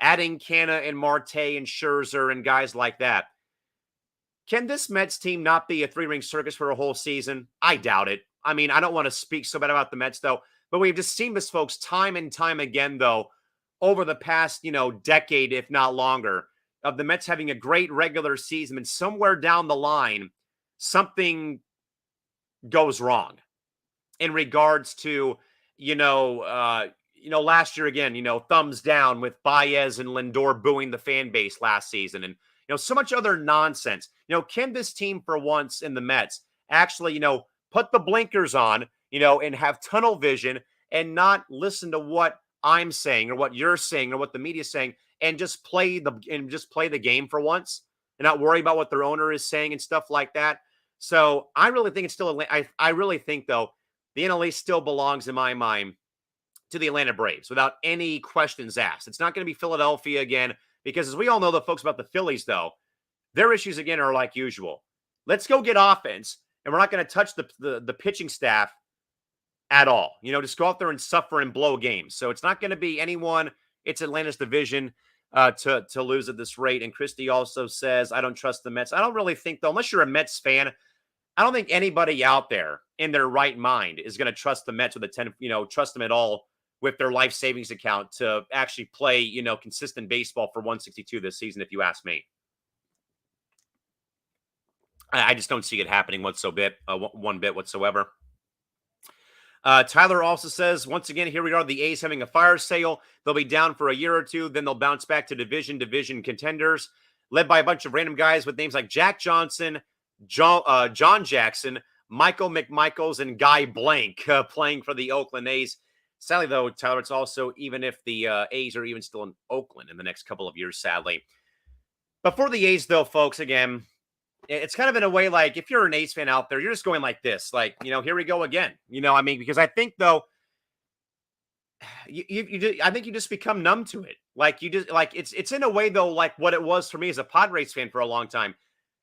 adding Canha and Marte and Scherzer and guys like that, can this Mets team not be a three-ring circus for a whole season? I doubt it. I mean, I don't want to speak so bad about the Mets, though, but we've just seen this, folks, time and time again, though, over the past, decade, if not longer, of the Mets having a great regular season, and somewhere down the line, something goes wrong in regards to, last year again, thumbs down with Baez and Lindor booing the fan base last season, and so much other nonsense. Can this team for once in the Mets actually, put the blinkers on, and have tunnel vision and not listen to what I'm saying or what you're saying or what the media's saying, and just play the game for once and not worry about what their owner is saying and stuff like that. So I really think it's still, I really think, though, the NL East still belongs in my mind to the Atlanta Braves without any questions asked. It's not going to be Philadelphia again, because as we all know, the folks about the Phillies, though, their issues again are like usual. Let's go get offense, and we're not going to touch the pitching staff at all. Just go out there and suffer and blow games. So it's not going to be anyone. It's Atlanta's division to lose at this rate. And Christy also says, I don't trust the Mets. I don't really think, though, unless you're a Mets fan, I don't think anybody out there in their right mind is going to trust the Mets with trust them at all with their life savings account to actually play, consistent baseball for 162 this season, if you ask me. I just don't see it happening one bit whatsoever. Tyler also says, once again, here we are, the A's having a fire sale. They'll be down for a year or two. Then they'll bounce back to division contenders, led by a bunch of random guys with names like Jack Johnson, John Jackson, Michael McMichaels, and Guy Blank playing for the Oakland A's. Sadly, though, Tyler, it's also even if the A's are even still in Oakland in the next couple of years, sadly. But for the A's, though, folks, again, it's kind of in a way like if you're an A's fan out there, you're just going like this, like, here we go again. Because I think, though, I think you just become numb to it. Like it's in a way, though, like what it was for me as a Padres fan for a long time.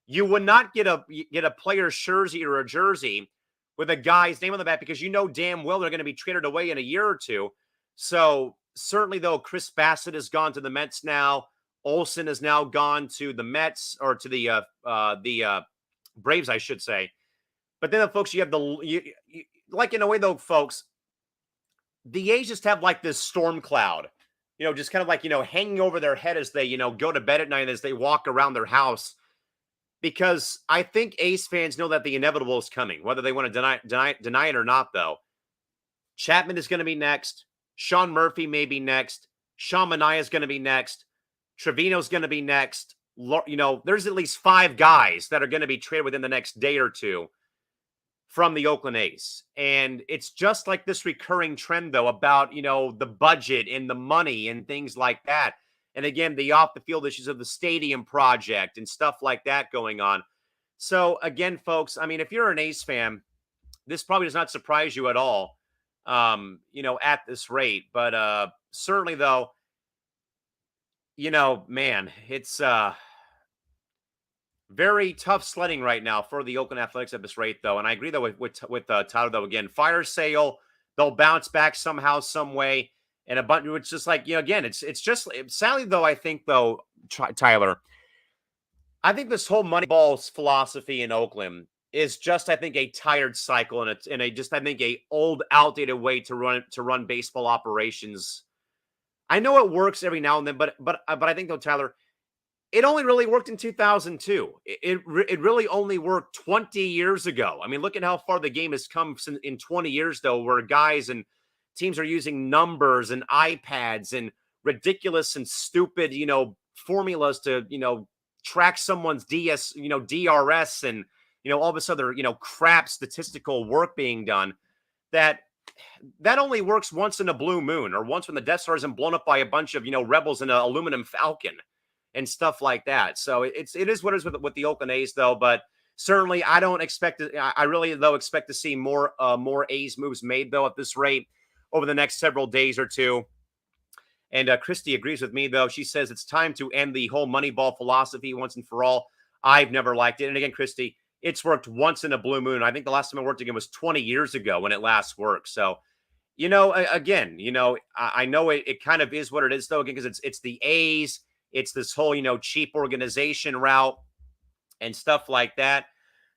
You would not get a player's jersey or a jersey with a guy's name on the back because damn well they're going to be traded away in a year or two. So certainly, though, Chris Bassett has gone to the Mets now. Olsen has now gone to the Mets, or to the Braves, I should say. But then, folks, you have like in a way, though, folks, the A's just have like this storm cloud, just kind of like, hanging over their head as they, go to bed at night, as they walk around their house. Because I think A's fans know that the inevitable is coming, whether they want to deny it or not, though. Chapman is going to be next. Sean Murphy may be next. Sean Manaea is going to be next. Trevino's going to be next. There's at least 5 guys that are going to be traded within the next day or two from the Oakland A's. And it's just like this recurring trend, though, about, the budget and the money and things like that. And again, the off the field issues of the stadium project and stuff like that going on. So again, folks, I mean, if you're an A's fan, this probably does not surprise you at all, at this rate. But certainly, though, man, it's very tough sledding right now for the Oakland Athletics at this rate, though. And I agree, though, with Tyler, though. Again, fire sale, they'll bounce back somehow, some way, and a bunch. It's just like again, it's just sadly, though. I think, though, Tyler, I think this whole Moneyball's philosophy in Oakland is just, I think, a tired cycle, and it's I think a old, outdated way to run baseball operations. I know it works every now and then, but I think, though, Tyler, it only really worked in 2002. It really only worked 20 years ago. I mean, look at how far the game has come in 20 years, though, where guys and teams are using numbers and iPads and ridiculous and stupid, formulas to, track someone's DRS and, all this other, crap statistical work being done that only works once in a blue moon, or once when the Death Star isn't blown up by a bunch of, rebels in an aluminum Falcon and stuff like that. So it is what it is with the Oakland A's, though. But certainly, I don't expect it. I really, though, expect to see more A's moves made, though, at this rate over the next several days or two. And Christy agrees with me, though. She says it's time to end the whole Moneyball philosophy once and for all. I've never liked it. And again, Christy, it's worked once in a blue moon. I think the last time I worked again was 20 years ago when it last worked. So, again, I know it kind of is what it is, though, again, because it's the A's. It's this whole, cheap organization route and stuff like that.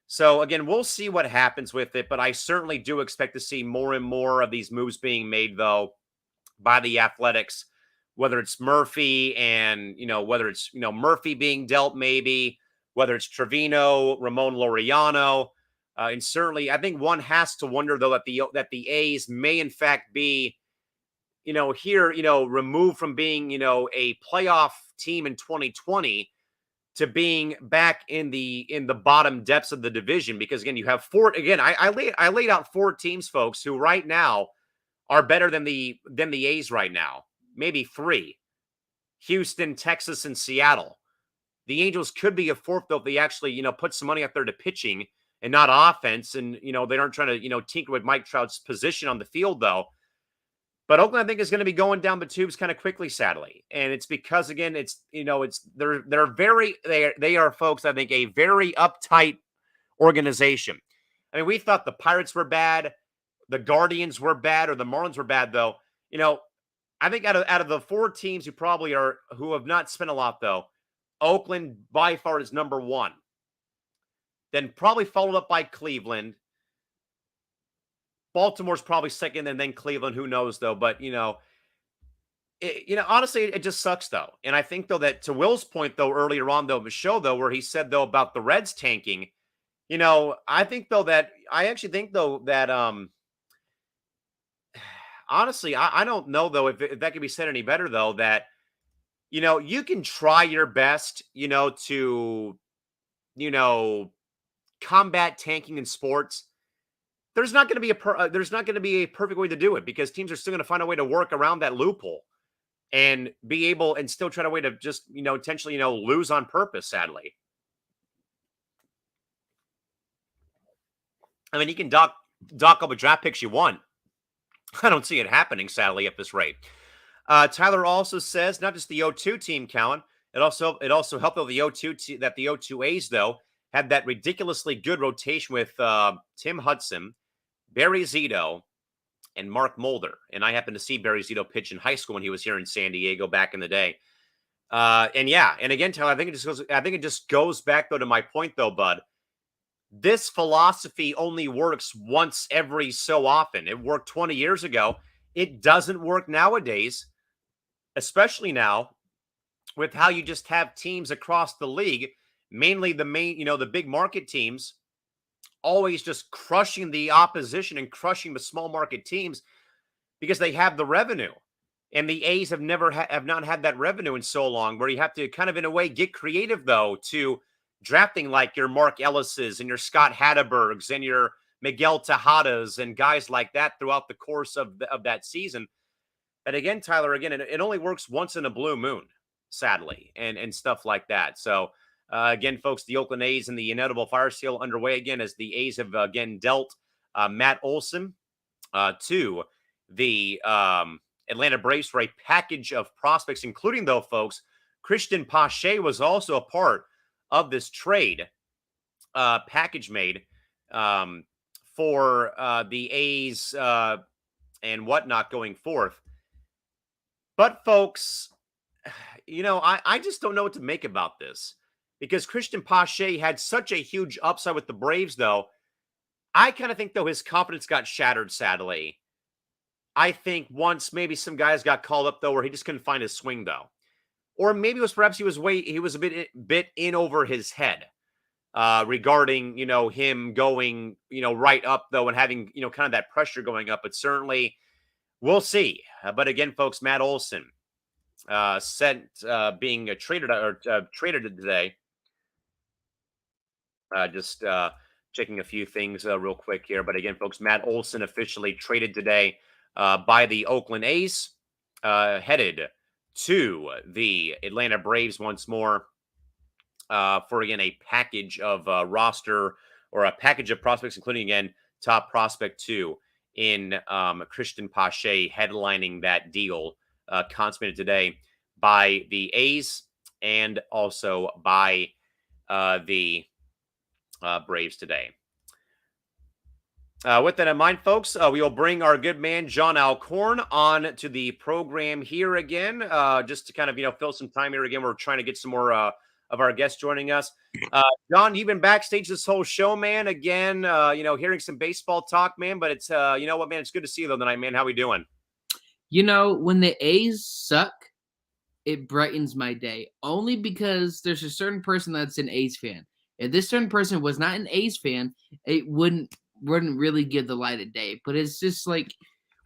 So, again, we'll see what happens with it. But I certainly do expect to see more and more of these moves being made, though, by the Athletics, whether it's Murphy and, whether it's, Murphy being dealt maybe, whether it's Trevino, Ramon Laureano. And certainly, I think one has to wonder, though, that the A's may, in fact, be, here, removed from being, a playoff team in 2020 to being back in the bottom depths of the division. Because again, you have four. Again, I laid out four teams, folks, who right now are better than the A's right now. Maybe three: Houston, Texas, and Seattle. The Angels could be a fourth, though, if they actually, put some money out there to pitching and not offense. And, they aren't trying to, tinker with Mike Trout's position on the field, though. But Oakland, I think, is going to be going down the tubes kind of quickly, sadly. And it's because, again, they are, folks, I think, a very uptight organization. I mean, we thought the Pirates were bad, the Guardians were bad, or the Marlins were bad, though. I think out of the four teams who have not spent a lot, though, Oakland by far is number one. Then probably followed up by Cleveland. Baltimore's probably second, and then Cleveland. Who knows, though? But honestly, it just sucks, though. And I think, though, that to Will's point, though, earlier on, though, the show, though, where he said, though, about the Reds tanking, I think, though, that honestly, I don't know, though, if that can be said any better, though, that you can try your best, to combat tanking in sports. There's not going to be a perfect way to do it, because teams are still going to find a way to work around that loophole and be able and still try a way to just, intentionally, lose on purpose, sadly. I mean, you can dock up a draft picks you want. I don't see it happening, sadly, at this rate. Tyler also says not just the 0-2 team, Callan. It also helped, though, the 0-2 that the 0-2 A's, though, had that ridiculously good rotation with Tim Hudson, Barry Zito, and Mark Mulder. And I happened to see Barry Zito pitch in high school when he was here in San Diego back in the day. And again, Tyler, I think it just goes back, though, to my point, though, bud. This philosophy only works once every so often. It worked 20 years ago. It doesn't work nowadays, especially now with how you just have teams across the league, mainly the big market teams, always just crushing the opposition and crushing the small market teams because they have the revenue. And the A's have not had that revenue in so long, where you have to kind of, in a way, get creative, though, to drafting like your Mark Ellis's and your Scott Hattebergs and your Miguel Tejadas and guys like that throughout the course of that season. And again, Tyler, it only works once in a blue moon. sadly, and stuff like that. So again, folks, the Oakland A's and the inevitable fire sale underway again as the A's have again dealt Matt Olson to the Atlanta Braves for a package of prospects, including, though, folks, Christian Pache was also a part of this trade package made for the A's and whatnot going forth. But, folks, I just don't know what to make about this because Christian Pache had such a huge upside with the Braves, though. I kind of think, though, his confidence got shattered, sadly. I think once maybe some guys got called up, though, where he just couldn't find his swing, though. Or maybe it was perhaps he was a bit in over his head regarding, him going, right up, though, and having, kind of that pressure going up. But certainly we'll see. But again, folks, Matt Olson being traded today. Just checking a few things real quick here. But again, folks, Matt Olson officially traded today by the Oakland A's, headed to the Atlanta Braves once more for, again, a package of roster or a package of prospects, including, again, top prospect 2 in Christian Pache, headlining that deal consummated today by the A's and also by the Braves today. With that in mind, folks, we will bring our good man, John Alcorn, on to the program here again, just to kind of, fill some time here again. We're trying to get some more of our guests joining us. John, you've been backstage this whole show, man. Again, hearing some baseball talk, man, but it's, you know what, man, it's good to see you though tonight, man. How we doing? When the A's suck, it brightens my day, only because there's a certain person that's an A's fan. If this certain person was not an A's fan, it wouldn't really give the light of day. But it's just like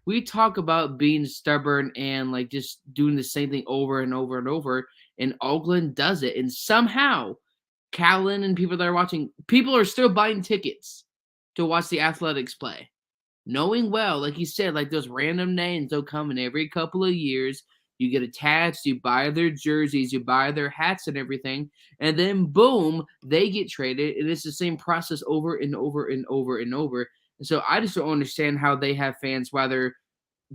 we talk about being stubborn and like just doing the same thing over and over and over, and Oakland does it. And somehow, Callan and people that are watching, people are still buying tickets to watch the Athletics play, knowing well, like you said, like those random names, they'll come in every couple of years. You get attached, you buy their jerseys, you buy their hats and everything, and then boom, they get traded, and it's the same process over and over and over and over. And so I just don't understand how they have fans, whether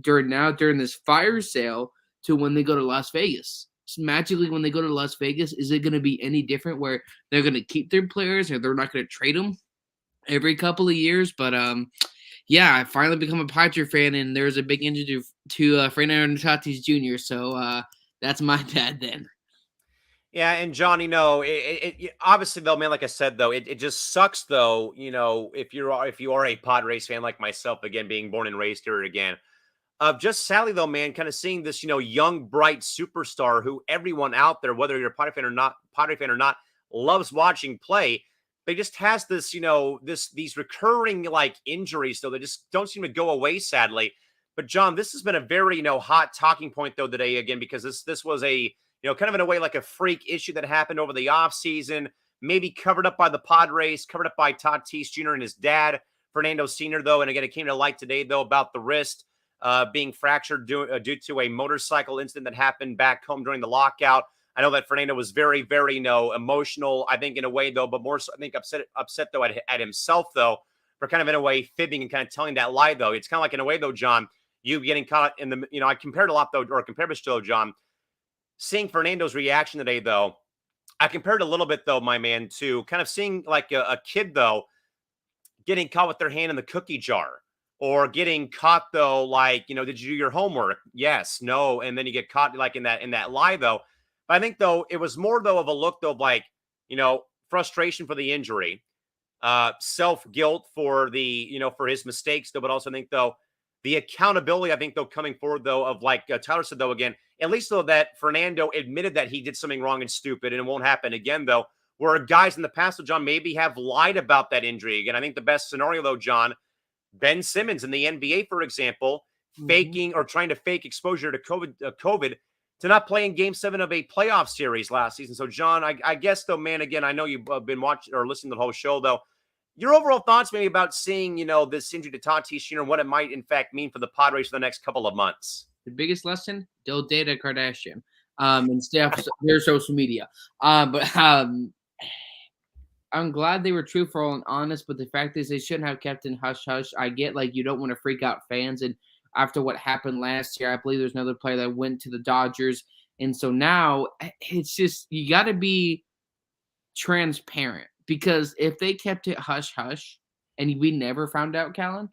during this fire sale to when they go to Las Vegas. Just magically, when they go to Las Vegas, is it going to be any different where they're going to keep their players or they're not going to trade them every couple of years? But yeah, I finally become a Padre fan, and there's a big injury to Fernando Tatis Jr., so that's my bad then. Yeah, and John, it obviously though, man, like I said though, it just sucks though, if you are a Padres fan like myself, again, being born and raised here again, just sadly though, man, kind of seeing this, young, bright superstar who everyone out there, whether you're a Padre fan or not, loves watching play. They just has this, these recurring like injuries, though, they just don't seem to go away, sadly. But John, this has been a very, hot talking point though today again, because this was a, kind of in a way like a freak issue that happened over the offseason, maybe covered up by the Padres, covered up by Tatis Jr. and his dad, Fernando Sr., though. And again, it came to light today, though, about the wrist being fractured due to a motorcycle incident that happened back home during the lockout. I know that Fernando was very, very, emotional, I think, in a way, though, but more so, I think, upset though, at himself, though, for kind of, in a way, fibbing and kind of telling that lie, though. It's kind of like, in a way, though, John, you getting caught in the, I compared a lot, though, or compared this to, though, John, seeing Fernando's reaction today, though, I compared a little bit, though, my man, to kind of seeing, like, a kid, though, getting caught with their hand in the cookie jar. Or getting caught, though, like, did you do your homework? Yes, no. And then you get caught, like, in that lie, though. But I think, though, it was more, though, of a look, though, of like, frustration for the injury, self-guilt for the, for his mistakes, though, but also I think, though, the accountability, I think, though, coming forward, though, of like Tyler said, though, again, at least, though, that Fernando admitted that he did something wrong and stupid, and it won't happen again, though, where guys in the past, though, John, maybe have lied about that injury. Again, I think the best scenario, though, John, Ben Simmons in the NBA, for example, faking or trying to fake exposure to COVID to not play in Game 7 of a playoff series last season. So, John, I guess, though, man, again, I know you've been watching or listening to the whole show, though. Your overall thoughts maybe about seeing, this injury to Tatis Jr. and what it might, in fact, mean for the Padres for the next couple of months? The biggest lesson, don't date a Kardashian. and stay off their social media. But I'm glad they were truthful and honest, but the fact is they shouldn't have kept in hush hush. I get like you don't want to freak out fans, and after what happened last year, I believe there's another player that went to the Dodgers, and so now it's just you got to be transparent because if they kept it hush hush and we never found out, Callan,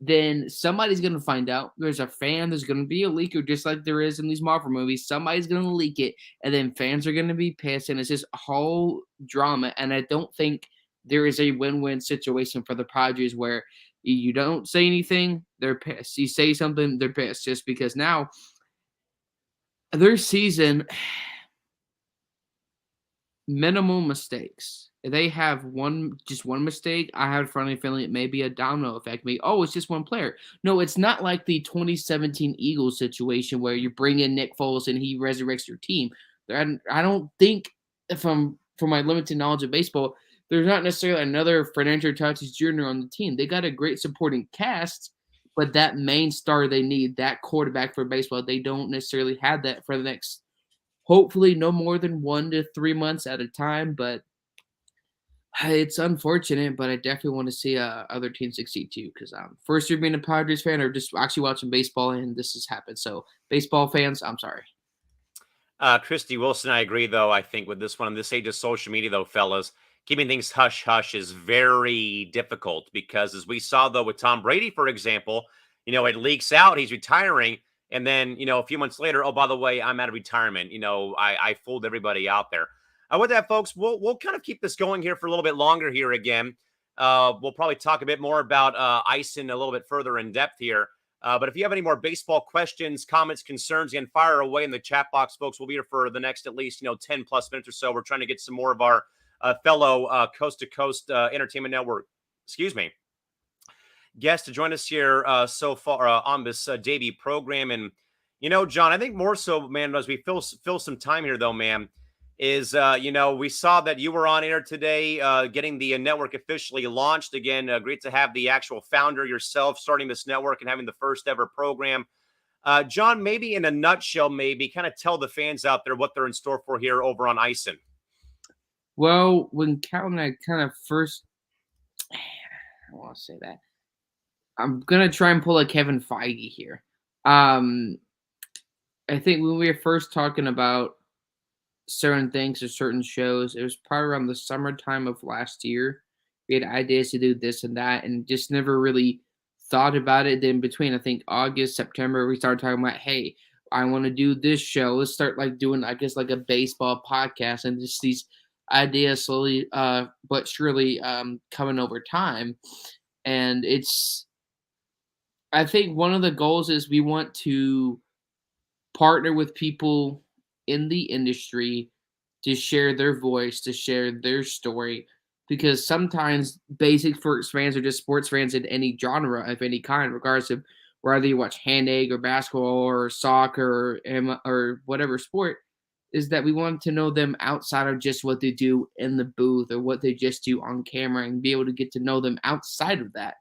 then somebody's gonna find out. There's a fan. There's gonna be a leaker, just like there is in these Marvel movies. Somebody's gonna leak it, and then fans are gonna be pissed, and it's just a whole drama. And I don't think there is a win-win situation for the Padres where you don't say anything, they're pissed. You say something, they're pissed, just because now their season minimal mistakes. If they have just one mistake, I have a funny feeling it may be a domino effect. Maybe, oh, it's just one player. No, it's not like the 2017 Eagles situation where you bring in Nick Foles and he resurrects your team. I don't think, from my limited knowledge of baseball, there's not necessarily another Fernando Tatis Jr. on the team. They got a great supporting cast, but that main star they need, that quarterback for baseball, they don't necessarily have that for the next, hopefully no more than 1 to 3 months at a time, but it's unfortunate, but I definitely want to see other teams succeed too. Because first year being a Padres fan, or just actually watching baseball, and this has happened. So baseball fans, I'm sorry. Christy Wilson, I agree, though. I think with this one, in this age of social media, though, fellas, keeping things hush hush is very difficult because, as we saw, though, with Tom Brady, for example, it leaks out he's retiring. And then, a few months later, oh, by the way, I'm out of retirement. I fooled everybody out there. With that, folks, we'll kind of keep this going here for a little bit longer here again. We'll probably talk a bit more about Ison a little bit further in depth here. But if you have any more baseball questions, comments, concerns, again, fire away in the chat box, folks. We'll be here for the next at least 10 plus minutes or so. We're trying to get some more of our fellow coast to coast entertainment network, guests to join us here so far on this debut program. And John, I think more so, man, as we fill some time here, though, man, is we saw that you were on air today, getting the network officially launched. Again, great to have the actual founder yourself starting this network and having the first ever program. John, maybe in a nutshell, maybe kind of tell the fans out there what they're in store for here over on Ison. Well, when Callan and I kind of first, I don't want to say that. I'm gonna try and pull a Kevin Feige here. I think when we were first talking about certain things or certain shows, it was probably around the summertime of last year. We had ideas to do this and that, and just never really thought about it. Then between, I think, August, September, we started talking about, hey, I want to do this show. Let's start like doing, I guess, like a baseball podcast, and just these ideas slowly but surely coming over time. And I think one of the goals is we want to partner with people in the industry to share their voice, to share their story, because sometimes basic sports fans are just sports fans in any genre of any kind, regardless of whether you watch hand egg or basketball or soccer or whatever sport, is that we want to know them outside of just what they do in the booth or what they just do on camera, and be able to get to know them outside of that,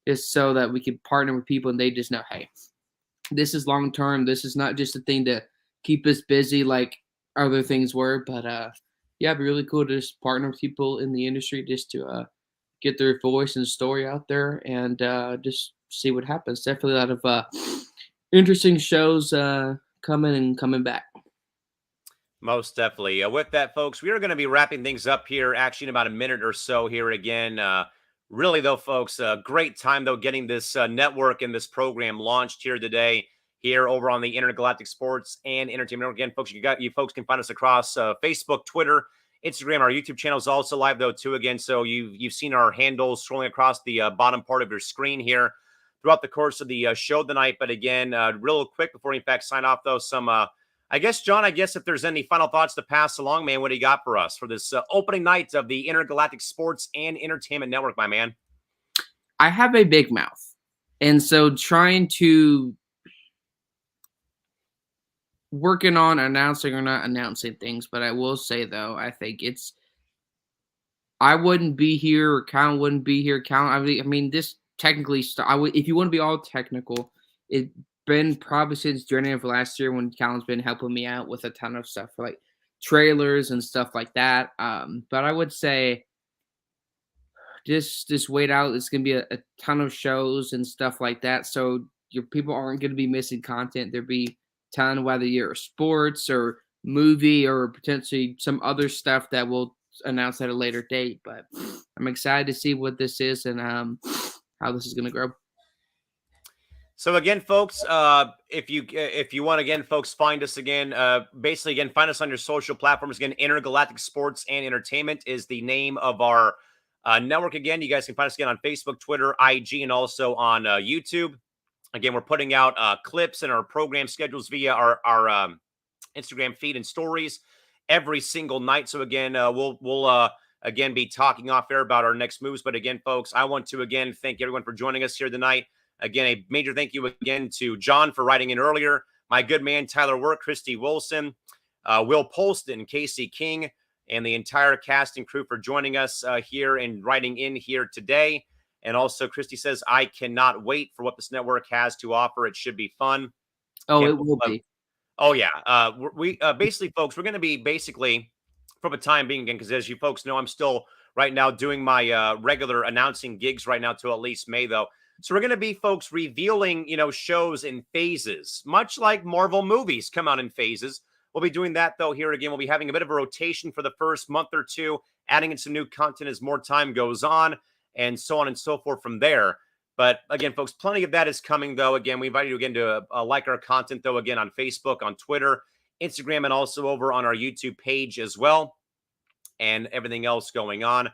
just so that we can partner with people and they just know, hey, this is long term. This is not just a thing to keep us busy like other things were. But yeah, it'd be really cool to just partner with people in the industry just to get their voice and story out there, and just see what happens. Definitely a lot of interesting shows coming back. Most definitely. With that, folks, we are going to be wrapping things up here actually in about a minute or so here again. Really, though, folks, great time, though, getting this network and this program launched here today, here over on the Intergalactic Sports and Entertainment Network. Again, folks, you folks can find us across Facebook, Twitter, Instagram. Our YouTube channel is also live, though, too, again. So you've seen our handles scrolling across the bottom part of your screen here throughout the course of the show tonight. But again, real quick before we, in fact, sign off, though, some I guess, John, if there's any final thoughts to pass along, man, what do you got for us for this opening night of the Intergalactic Sports and Entertainment Network, my man? I have a big mouth. And so working on announcing or not announcing things, but I will say, though, I think I wouldn't be here, or Callan wouldn't be here. Callan, I mean, this technically, if you want to be all technical, been probably since January of last year when Callan's been helping me out with a ton of stuff for like trailers and stuff like that. But I would say just wait out. It's gonna be a ton of shows and stuff like that. So your people aren't gonna be missing content. There'll be ton, whether you're sports or movie or potentially some other stuff that we'll announce at a later date. But I'm excited to see what this is and how this is gonna grow. So again, folks, if you want, again, folks, find us again. Basically, again, find us on your social platforms. Again, Intergalactic Sports and Entertainment is the name of our network. Again, you guys can find us again on Facebook, Twitter, IG, and also on YouTube. Again, we're putting out clips and our program schedules via our Instagram feed and stories every single night. So again, we'll again be talking off air about our next moves. But again, folks, I want to again thank everyone for joining us here tonight. Again, a major thank you again to John for writing in earlier, my good man Tyler Work, Christy Wilson, Will Polston, Casey King, and the entire cast and crew for joining us here and writing in here today. And also, Christy says, I cannot wait for what this network has to offer. It should be fun. Oh, it will be. Oh, yeah. We basically, folks, we're going to be basically, for the time being, again, because as you folks know, I'm still right now doing my regular announcing gigs right now till at least May, though. So we're going to be, folks, revealing, shows in phases, much like Marvel movies come out in phases. We'll be doing that, though, here again. We'll be having a bit of a rotation for the first month or two, adding in some new content as more time goes on, and so on and so forth from there. But again, folks, plenty of that is coming, though. Again, we invite you again to like our content, though, again, on Facebook, on Twitter, Instagram, and also over on our YouTube page as well, and everything else going on.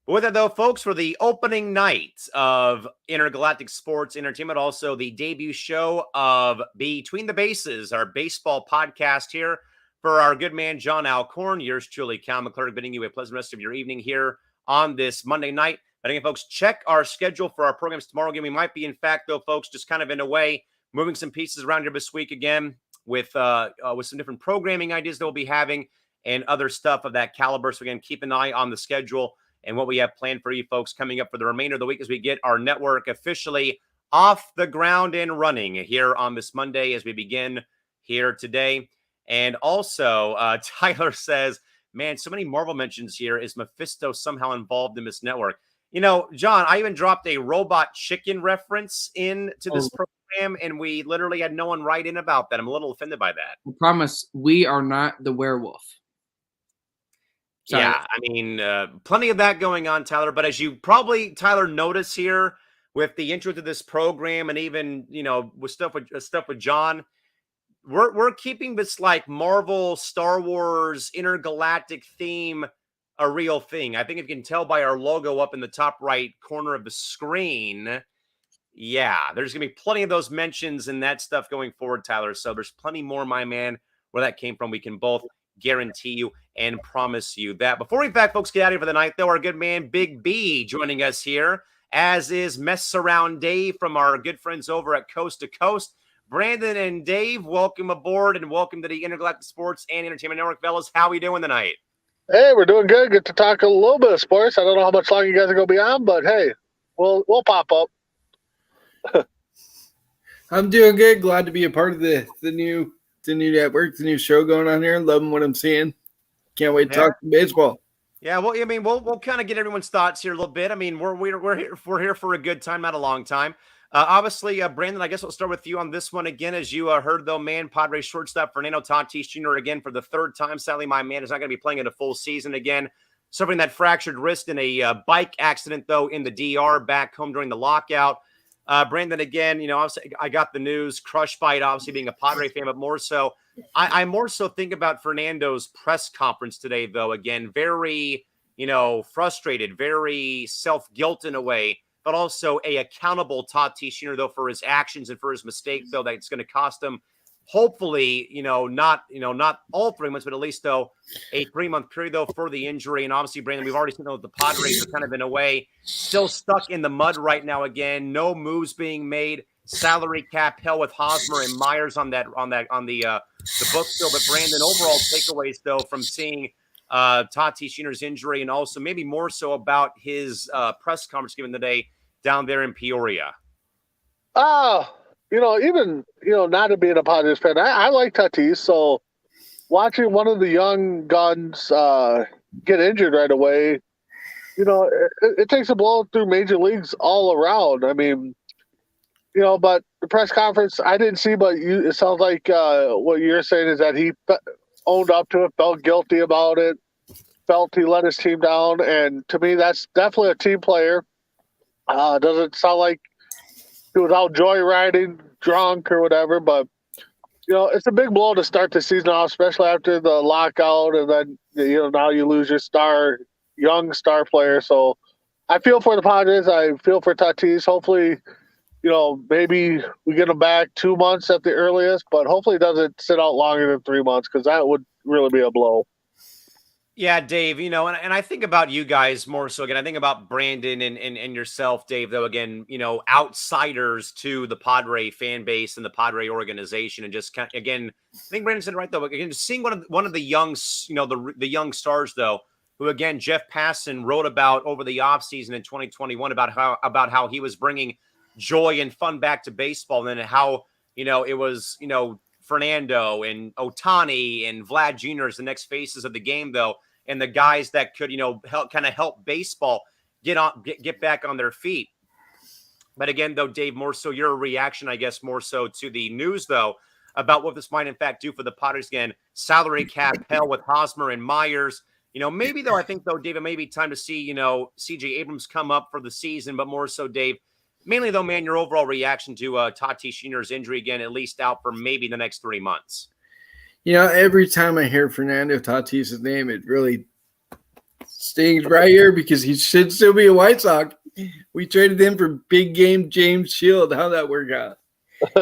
But with that, though, folks, for the opening night of Intergalactic Sports Entertainment, also the debut show of Between the Bases, our baseball podcast here for our good man, John Alcorn, yours truly, Callan McClurg, bidding you a pleasant rest of your evening here on this Monday night. But again, folks, check our schedule for our programs tomorrow. Again, we might be, in fact, though, folks, just kind of in a way, moving some pieces around here this week again with some different programming ideas that we'll be having and other stuff of that caliber. So again, keep an eye on the schedule and what we have planned for you folks coming up for the remainder of the week as we get our network officially off the ground and running here on this Monday as we begin here today. And also, Tyler says, man, so many Marvel mentions here. Is Mephisto somehow involved in this network? John, I even dropped a Robot Chicken reference into this program, and we literally had no one write in about that. I'm a little offended by that. I promise we are not the werewolf. Sorry. Yeah, I mean, plenty of that going on, Tyler. But as you probably, Tyler, notice here with the intro to this program, and even with stuff with John, we're keeping this like Marvel, Star Wars, intergalactic theme a real thing. I think if you can tell by our logo up in the top right corner of the screen, yeah, there's gonna be plenty of those mentions and that stuff going forward, Tyler. So there's plenty more, my man, where that came from. We can both guarantee you and promise you that. Before we, in fact, folks, get out of here for the night, though, our good man Big B joining us here, as is Mess Around Dave from our good friends over at Coast to Coast. Brandon and Dave, welcome aboard and welcome to the Intergalactic Sports and Entertainment Network, fellas. How we doing tonight? Hey, we're doing good. Good to talk a little bit of sports. I don't know how much longer you guys are going to be on, but hey, we'll pop up. I'm doing good. Glad to be a part of the new network, the new show going on here. Loving what I'm seeing. Can't wait to talk baseball. Yeah, well, I mean, we'll kind of get everyone's thoughts here a little bit. I mean, we're here for a good time, not a long time. Obviously, Brandon, I guess we'll start with you on this one again. As you heard, though, man, Padres shortstop Fernando Tatis Jr. again for the third time. Sadly, my man is not going to be playing in a full season again. Suffering that fractured wrist in a bike accident, though, in the DR back home during the lockout. Brandon, again, obviously I got the news, crushed by it, obviously being a Padre fan, but more so, I more so think about Fernando's press conference today, though, again, very, frustrated, very self-guilt in a way, but also a accountable Tatis Jr., though, for his actions and for his mistake, though, that's going to cost him, hopefully, not all 3 months, but at least, though, a 3-month period, though, for the injury. And obviously, Brandon, we've already seen that the Padres are kind of in a way still stuck in the mud right now. Again, no moves being made. Salary cap hell with Hosmer and Myers on the book still. But Brandon, overall takeaways though from seeing Tatis Jr.'s injury, and also maybe more so about his press conference given today down there in Peoria. Oh, even not to being a Padres fan, I like Tatis. So watching one of the young guns get injured right away, it takes a blow through major leagues all around. I mean, but the press conference I didn't see, but it sounds like what you're saying is that he owned up to it, felt guilty about it, felt he let his team down, and to me, that's definitely a team player. Doesn't sound like he was out joyriding, drunk or whatever, but it's a big blow to start the season off, especially after the lockout, and then now you lose your young star player. So I feel for the Padres. I feel for Tatis. Hopefully, maybe we get him back 2 months at the earliest, but hopefully it doesn't sit out longer than 3 months because that would really be a blow. Yeah, Dave, and I think about you guys more so. Again, I think about Brandon and yourself, Dave, though, again, outsiders to the Padre fan base and the Padre organization. And just again, I think Brandon said it right, though. Again, just seeing one of the young, the young stars, though, who, again, Jeff Passan wrote about over the offseason in 2021 about how he was bringing joy and fun back to baseball, and then how, it was, Fernando and Ohtani and Vlad Jr. as the next faces of the game, though, and the guys that could, help baseball get back on their feet. But again, though, Dave, more so your reaction, I guess, more so to the news, though, about what this might in fact do for the Padres. Again, salary cap hell with Hosmer and Myers. Maybe, though, I think, though, Dave, it may be time to see, C.J. Abrams come up for the season, but more so, Dave, mainly, though, man, your overall reaction to Tatis Jr.'s injury, again, at least out for maybe the next 3 months. Every time I hear Fernando Tatis' name, it really stings right here because he should still be a White Sox. We traded him for big game James Shield. How'd that work out?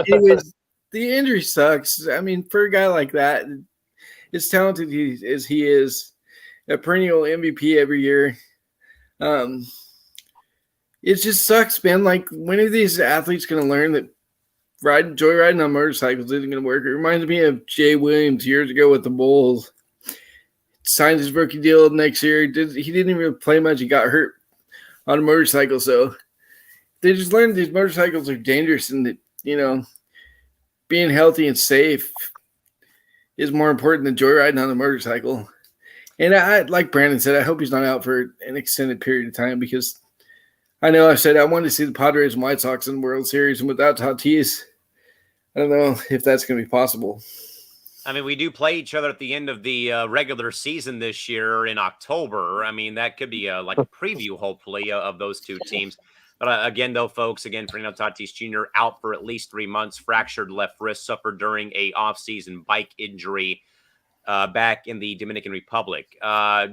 Anyways, the injury sucks. I mean, for a guy like that, as talented as he is, a perennial MVP every year, it just sucks, man. Like, when are these athletes going to learn that joyriding on motorcycles isn't going to work? It reminds me of Jay Williams years ago with the Bulls. Signed his rookie deal next year. He didn't even play much. He got hurt on a motorcycle. So they just learned these motorcycles are dangerous, and that, being healthy and safe is more important than joyriding on a motorcycle. And I, like Brandon said, I hope he's not out for an extended period of time, because I know I said I wanted to see the Padres and White Sox in the World Series, and without Tatis, I don't know if that's going to be possible. I mean, we do play each other at the end of the regular season this year in October. I mean, that could be like a preview, hopefully, of those two teams. But again, though, folks, Fernando Tatis Jr. out for at least 3 months, fractured left wrist, suffered during a offseason bike injury back in the Dominican Republic.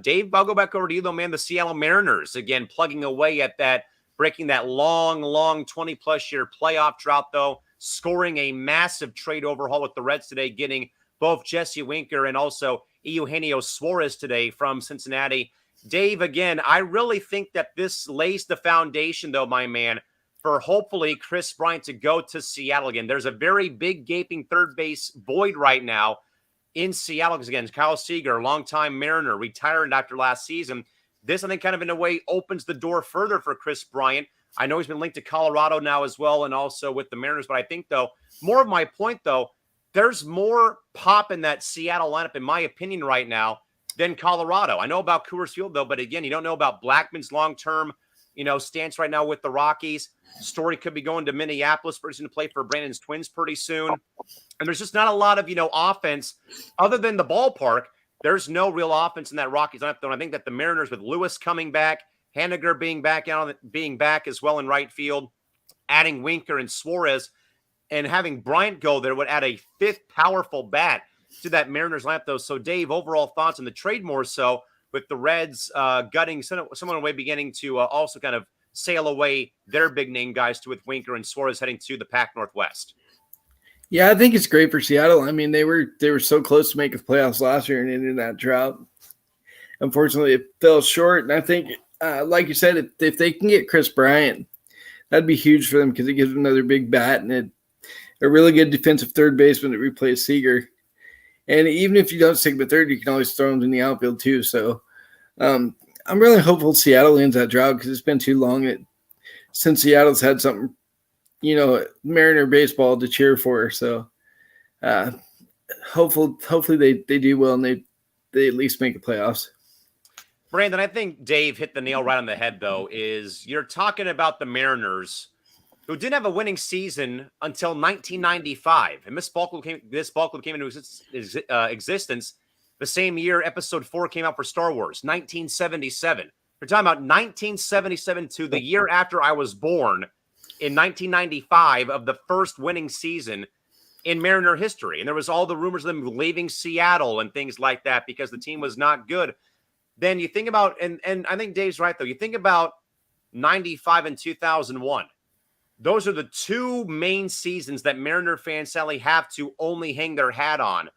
Dave, I'll go back over to you, though, man. The Seattle Mariners, again, plugging away at that, breaking that long 20-plus year playoff drought, though, scoring a massive trade overhaul with the Reds today, getting both Jesse Winker and also Eugenio Suarez today from Cincinnati. Dave, again, I really think that this lays the foundation, though, my man, for hopefully Chris Bryant to go to Seattle again. There's a very big gaping third base void right now in Seattle, because, again, Kyle Seager, longtime Mariner, retired after last season. This, I think, kind of in a way opens the door further for Chris Bryant. I know he's been linked to Colorado now as well, and also with the Mariners. But I think, though, more of my point, though, there's more pop in that Seattle lineup, in my opinion, right now than Colorado. I know about Coors Field, though, but again, you don't know about Blackman's long-term, stance right now with the Rockies. Story could be going to Minneapolis, but he's going to play for Brandon's Twins pretty soon. And there's just not a lot of, offense other than the ballpark. There's no real offense in that Rockies lineup, though. And I think that the Mariners, with Lewis coming back, Haniger being back as well in right field, adding Winker and Suarez, and having Bryant go there would add a fifth powerful bat to that Mariners lineup, though. So, Dave, overall thoughts on the trade, more so with the Reds gutting someone away, beginning to also kind of sail away their big name guys with Winker and Suarez heading to the Pac Northwest. Yeah, I think it's great for Seattle. I mean, they were so close to making the playoffs last year and ended that drought. Unfortunately, it fell short. And I think, like you said, if they can get Chris Bryant, that'd be huge for them, because it gives them another big bat and a really good defensive third baseman to replace Seager. And even if you don't stick with third, you can always throw him in the outfield too. So I'm really hopeful Seattle ends that drought, because it's been too long since Seattle's had something Mariner baseball to cheer for. So hopefully they do well and they at least make the playoffs. Brandon, I think Dave hit the nail right on the head, though, is you're talking about the Mariners who didn't have a winning season until 1995. And this ball club came into existence the same year Episode 4 came out for Star Wars, 1977. We're talking about 1977 to the year after I was born in 1995 of the first winning season in Mariner history. And there was all the rumors of them leaving Seattle and things like that because the team was not good. Then you think about, and I think Dave's right, though. You think about 95 and 2001. Those are the two main seasons that Mariner fans sadly have to only hang their hat on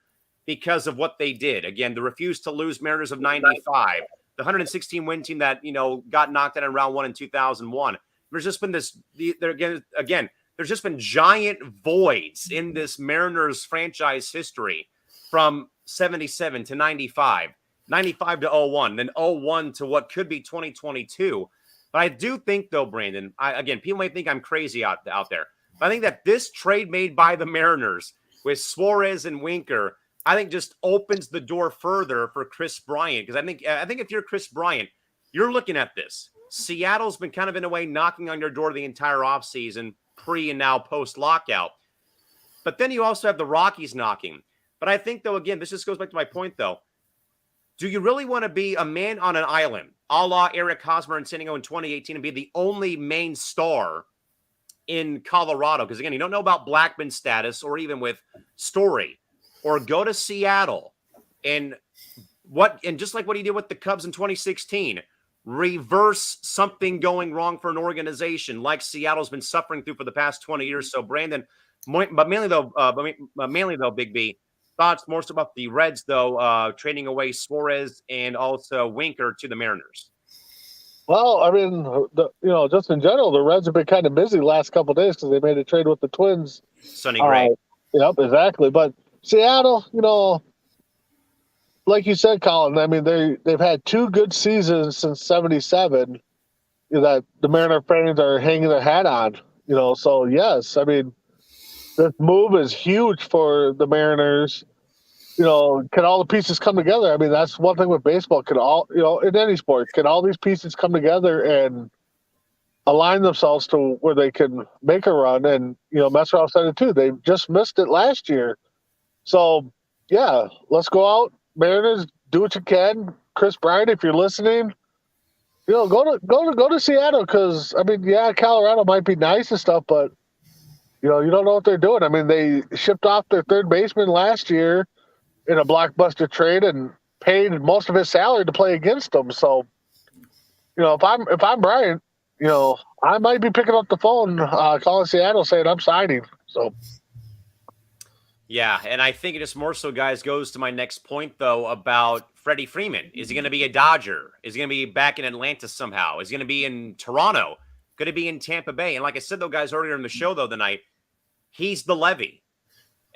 because of what they did. Again, the refuse to lose Mariners of 95, the 116 win team that, got knocked out in round 1 in 2001. There's just been there's just been giant voids in this Mariners franchise history from 77 to 95. 95 to 01, then 01 to what could be 2022. But I do think, though, Brandon, people might think I'm crazy out there, but I think that this trade made by the Mariners with Suarez and Winker, I think just opens the door further for Chris Bryant. Because I think if you're Chris Bryant, you're looking at this. Seattle's been kind of in a way knocking on your door the entire offseason, pre and now post-lockout. But then you also have the Rockies knocking. But I think, though, again, this just goes back to my point, though. Do you really want to be a man on an island, a la Eric Hosmer and San Diego in 2018, and be the only main star in Colorado? Because, again, you don't know about Blackman's status or even with Story. Or go to Seattle and just like what he did with the Cubs in 2016, reverse something going wrong for an organization like Seattle's been suffering through for the past 20 years. So, Brandon, but mainly though, Big B, thoughts more so about the Reds, though, trading away Suarez and also Winker to the Mariners. Well, I mean, just in general, the Reds have been kind of busy the last couple of days because they made a trade with the Twins. Sonny Gray. Yep, exactly. But Seattle, like you said, Colin, I mean, they've had 2 good seasons since 77 that the Mariner fans are hanging their hat on. So yes, I mean, this move is huge for the Mariners. Can all the pieces come together? I mean, that's one thing with baseball. Can all, in any sport, can all these pieces come together and align themselves to where they can make a run? And, Messerov said it too. They just missed it last year. So, yeah, let's go out. Mariners, do what you can. Chris Bryant, if you're listening, go to Seattle because, I mean, yeah, Colorado might be nice and stuff, but you don't know what they're doing. I mean, they shipped off their third baseman last year in a blockbuster trade and paid most of his salary to play against them. So, if I'm Bryant, I might be picking up the phone, calling Seattle saying I'm signing. So, yeah, and I think it just more so, guys, goes to my next point, though, about Freddie Freeman. Is he going to be a Dodger? Is he going to be back in Atlanta somehow? Is he going to be in Toronto? Going to be in Tampa Bay? And like I said, though, guys, earlier in the show, though, tonight, he's the levee.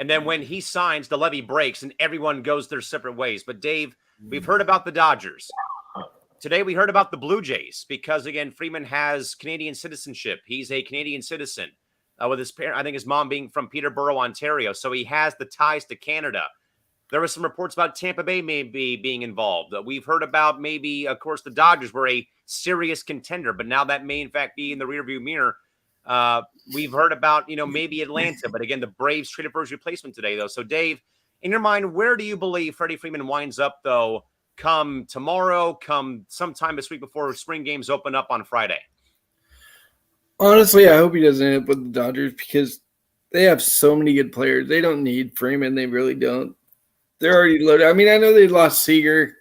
And then when he signs, the levee breaks and everyone goes their separate ways. But, Dave, we've heard about the Dodgers. Today we heard about the Blue Jays because, again, Freeman has Canadian citizenship. He's a Canadian citizen with his parent, I think his mom being from Peterborough, Ontario. So he has the ties to Canada. There were some reports about Tampa Bay maybe being involved. We've heard about maybe, of course, the Dodgers were a serious contender, but now that may, in fact, be in the rearview mirror. We've heard about, maybe Atlanta, but again, the Braves traded for his replacement today, though. So, Dave, in your mind, where do you believe Freddie Freeman winds up, though, come tomorrow, come sometime this week before spring games open up on Friday? Honestly, I hope he doesn't end up with the Dodgers because they have so many good players. They don't need Freeman. They really don't. They're already loaded. I mean, I know they lost Seager,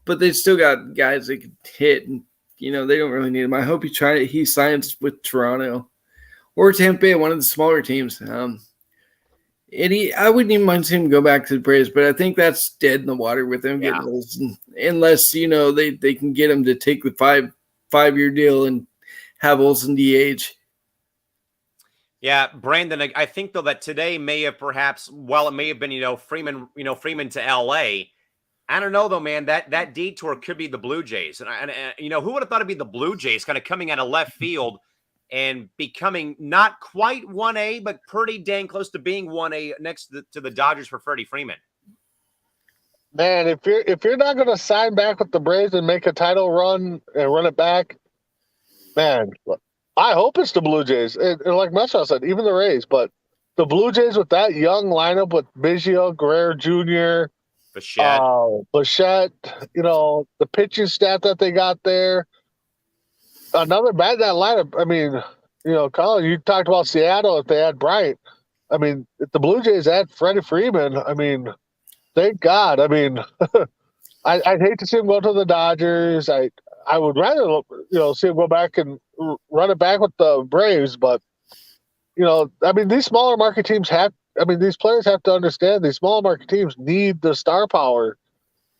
but they still got guys that can hit, and they don't really need him. I hope he signs with Toronto or Tampa Bay, one of the smaller teams. I wouldn't even mind seeing him go back to the Braves, but I think that's dead in the water with them getting Olsen, unless they can get him to take the five-year deal and have Olsen DH. Yeah, Brandon, I think, though, that today may have perhaps, while it may have been, Freeman to L.A., I don't know, though, man, that detour could be the Blue Jays. And who would have thought it'd be the Blue Jays kind of coming out of left field and becoming not quite 1A, but pretty dang close to being 1A next to the Dodgers for Freddie Freeman. Man, if you're not going to sign back with the Braves and make a title run and run it back, man, I hope it's the Blue Jays. And like Marcel said, even the Rays, but the Blue Jays with that young lineup with Biggio, Guerrero Jr., Bichette, the pitching staff that they got there. Another bat in that lineup. I mean, Colin, you talked about Seattle if they had Bryant. I mean, if the Blue Jays had Freddie Freeman, I mean, thank God. I mean, I'd hate to see him go to the Dodgers. I would rather, see him go back and run it back with the Braves. But, I mean, these smaller market teams these players have to understand these smaller market teams need the star power.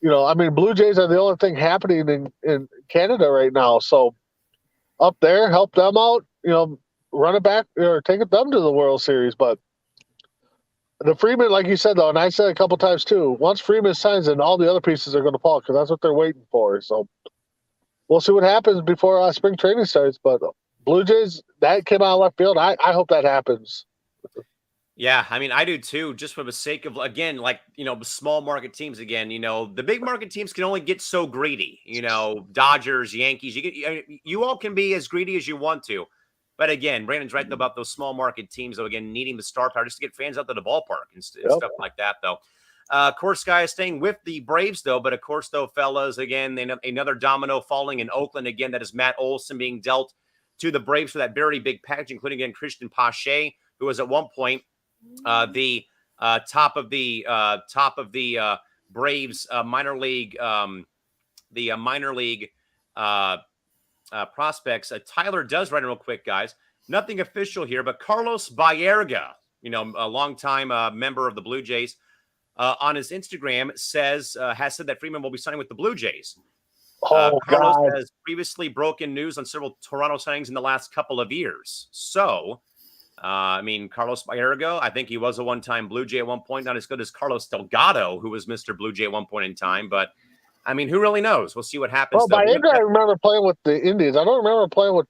I mean, Blue Jays are the only thing happening in Canada right now. So up there, help them out, run it back or take them to the World Series. But the Freeman, like you said, though, and I said a couple times too, once Freeman signs, then all the other pieces are going to fall because that's what they're waiting for. So we'll see what happens before spring training starts. But Blue Jays, that came out of left field. I hope that happens. Yeah, I mean, I do too, just for the sake of, again, the small market teams again, the big market teams can only get so greedy, Dodgers, Yankees, you all can be as greedy as you want to. But again, Brandon's right about those small market teams, though, again, needing the star power just to get fans out to the ballpark and stuff like that, though. Of course, guys, staying with the Braves, though, but of course, though, fellas, again, another domino falling in Oakland again. That is Matt Olson being dealt to the Braves for that very big package, including, again, Christian Pache, who was at one point the top of the Braves minor league prospects. Tyler does write in real quick, guys. Nothing official here, but Carlos Baerga, a longtime member of the Blue Jays, on his Instagram has said that Freeman will be signing with the Blue Jays. Carlos God. has previously broken news on several Toronto signings in the last couple of years. So, Carlos Baerga, I think he was a one-time Blue Jay at one point, not as good as Carlos Delgado, who was Mr. Blue Jay at one point in time, but who really knows? We'll see what happens. Well, Baerga, I remember playing with the Indians. I don't remember playing with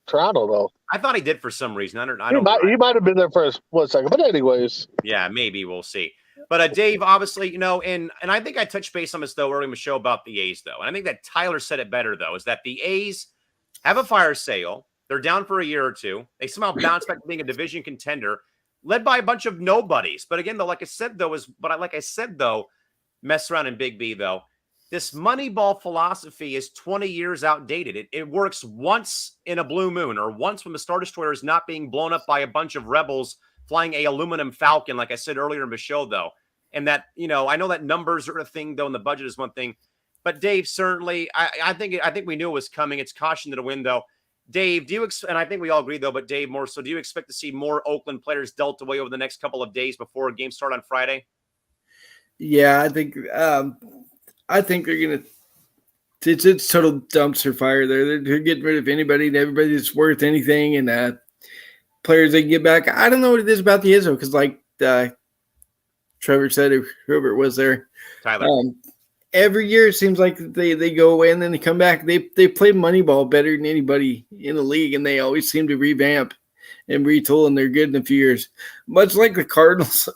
Toronto, though. I thought he did for some reason. He might have been there for one second, but anyways. Yeah, maybe we'll see. But Dave, obviously, and I think I touched base on this, though, earlier in the show about the A's, though. And I think that Tyler said it better, though, is that the A's have a fire sale. They're down for a year or two. They somehow bounce back to being a division contender, led by a bunch of nobodies. But again, though, like I said, though, mess around in Big B, though. This Moneyball philosophy is 20 years outdated. It works once in a blue moon or once when the Star Destroyer is not being blown up by a bunch of rebels flying a aluminum Falcon, like I said earlier in the show, though. And that, I know that numbers are a thing, though, and the budget is one thing. But Dave, certainly, I think we knew it was coming. It's caution to the wind, though. Dave, and I think we all agree, though, but Dave, more so, do you expect to see more Oakland players dealt away over the next couple of days before a game start on Friday? Yeah, I think they're gonna. It's total dumpster fire there. They're getting rid of anybody and everybody that's worth anything, and players they can get back. I don't know what it is about the Izzo because, like Trevor said, or whoever it was there, Tyler. Every year it seems like they go away and then they come back. They play Moneyball better than anybody in the league, and they always seem to revamp and retool, and they're good in a few years. Much like the Cardinals.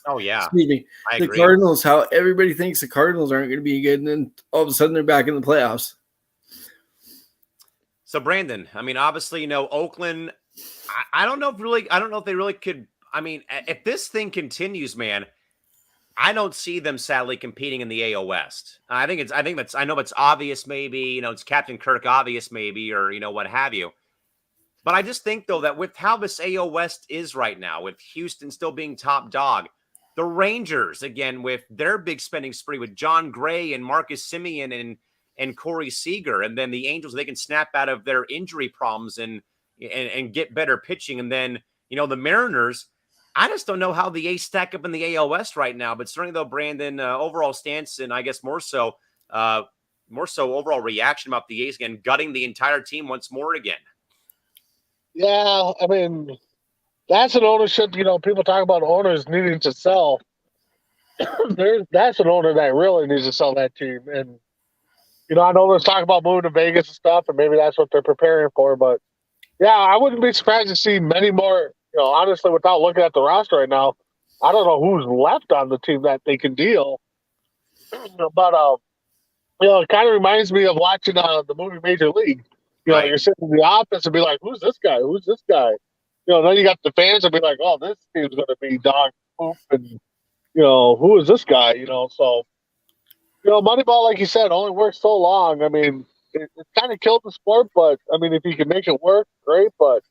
Oh, yeah. Excuse me. I agree. Cardinals, how everybody thinks the Cardinals aren't going to be good, and then all of a sudden they're back in the playoffs. So, Brandon, obviously, Oakland, I don't know if they really could. If this thing continues, man, I don't see them sadly competing in the AL West. I know it's obvious, maybe, it's Captain Kirk obvious, maybe, or, what have you. But I just think, though, that with how this AL West is right now, with Houston still being top dog, the Rangers, again, with their big spending spree with John Gray and Marcus Semien and Corey Seager, and then the Angels, they can snap out of their injury problems and get better pitching. And then, the Mariners, I just don't know how the A's stack up in the AL West right now. But certainly, though, Brandon, overall stance, and I guess more so overall reaction about the A's again, gutting the entire team once more again. Yeah, that's an ownership. People talk about owners needing to sell. That's an owner that really needs to sell that team. And, I know there's talk about moving to Vegas and stuff, and maybe that's what they're preparing for. But Yeah, I wouldn't be surprised to see many more. Honestly, without looking at the roster right now, I don't know who's left on the team that they can deal. But it kind of reminds me of watching the movie Major League. Right. You're sitting in the office and be like, "Who's this guy? Who's this guy?" Then you got the fans and be like, "Oh, this team's going to be dog poop," and who is this guy? So Moneyball, like you said, only works so long. I mean, it kind of killed the sport, but I mean, if you can make it work, great. But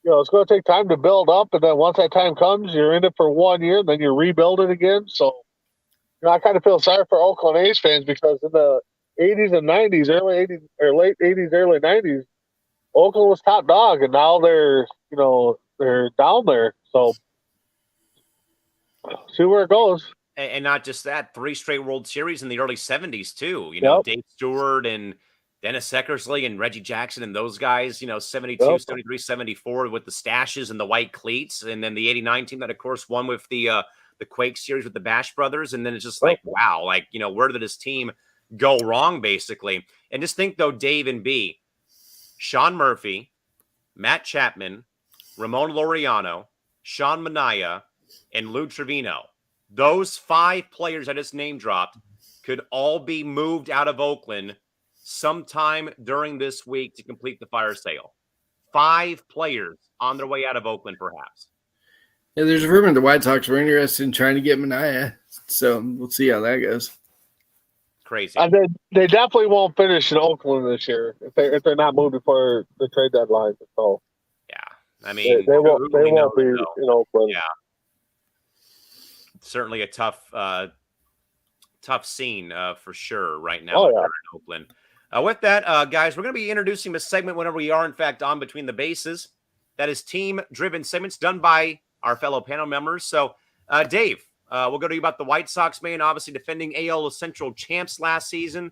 it's going to take time to build up, and then once that time comes, you're in it for 1 year, and then you rebuild it again. So, I kind of feel sorry for Oakland A's fans because in the 80s and 90s, early 80s or late 80s, early 90s, Oakland was top dog, and now they're down there. So, see where it goes. And not just that, 3 straight World Series in the early 70s, too. Yep. Dave Stewart and Dennis Eckersley and Reggie Jackson and those guys, 72, Yep. 73, 74 with the stashes and the white cleats. And then the 89 team that, of course, won with the Quake series with the Bash brothers. And then it's just like, wow, where did this team go wrong, basically? And just think, though, Dave and B, Sean Murphy, Matt Chapman, Ramon Laureano, Sean Manaea, and Lou Trevino. Those 5 players I just name dropped could all be moved out of Oakland sometime during this week to complete the fire sale. 5 players on their way out of Oakland, perhaps. Yeah, there's a rumor the White Sox were interested in trying to get Manaea, so we'll see how that goes. Crazy. And they definitely won't finish in Oakland this year if they're not moved before the trade deadline. So yeah, I mean, they won't be in Oakland. Yeah. Certainly a tough scene for sure right now in Oakland. With that, guys, we're going to be introducing the segment whenever we are, in fact, on Between the Bases. That is team-driven segments done by our fellow panel members. So, Dave, we'll go to you about the White Sox, man, obviously defending AL Central champs last season.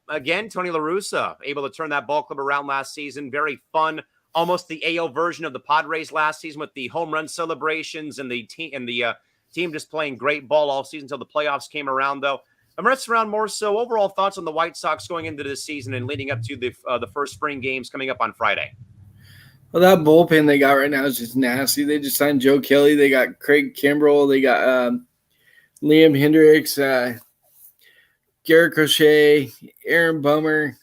Again, Tony La Russa able to turn that ball club around last season. Very fun. Almost the AL version of the Padres last season with the home run celebrations and the team just playing great ball all season until the playoffs came around, though. I'm going to surround more so overall thoughts on the White Sox going into this season and leading up to the first spring games coming up on Friday. Well, that bullpen they got right now is just nasty. They just signed Joe Kelly. They got Craig Kimbrell. They got Liam Hendricks, Garrett Crochet, Aaron Bummer.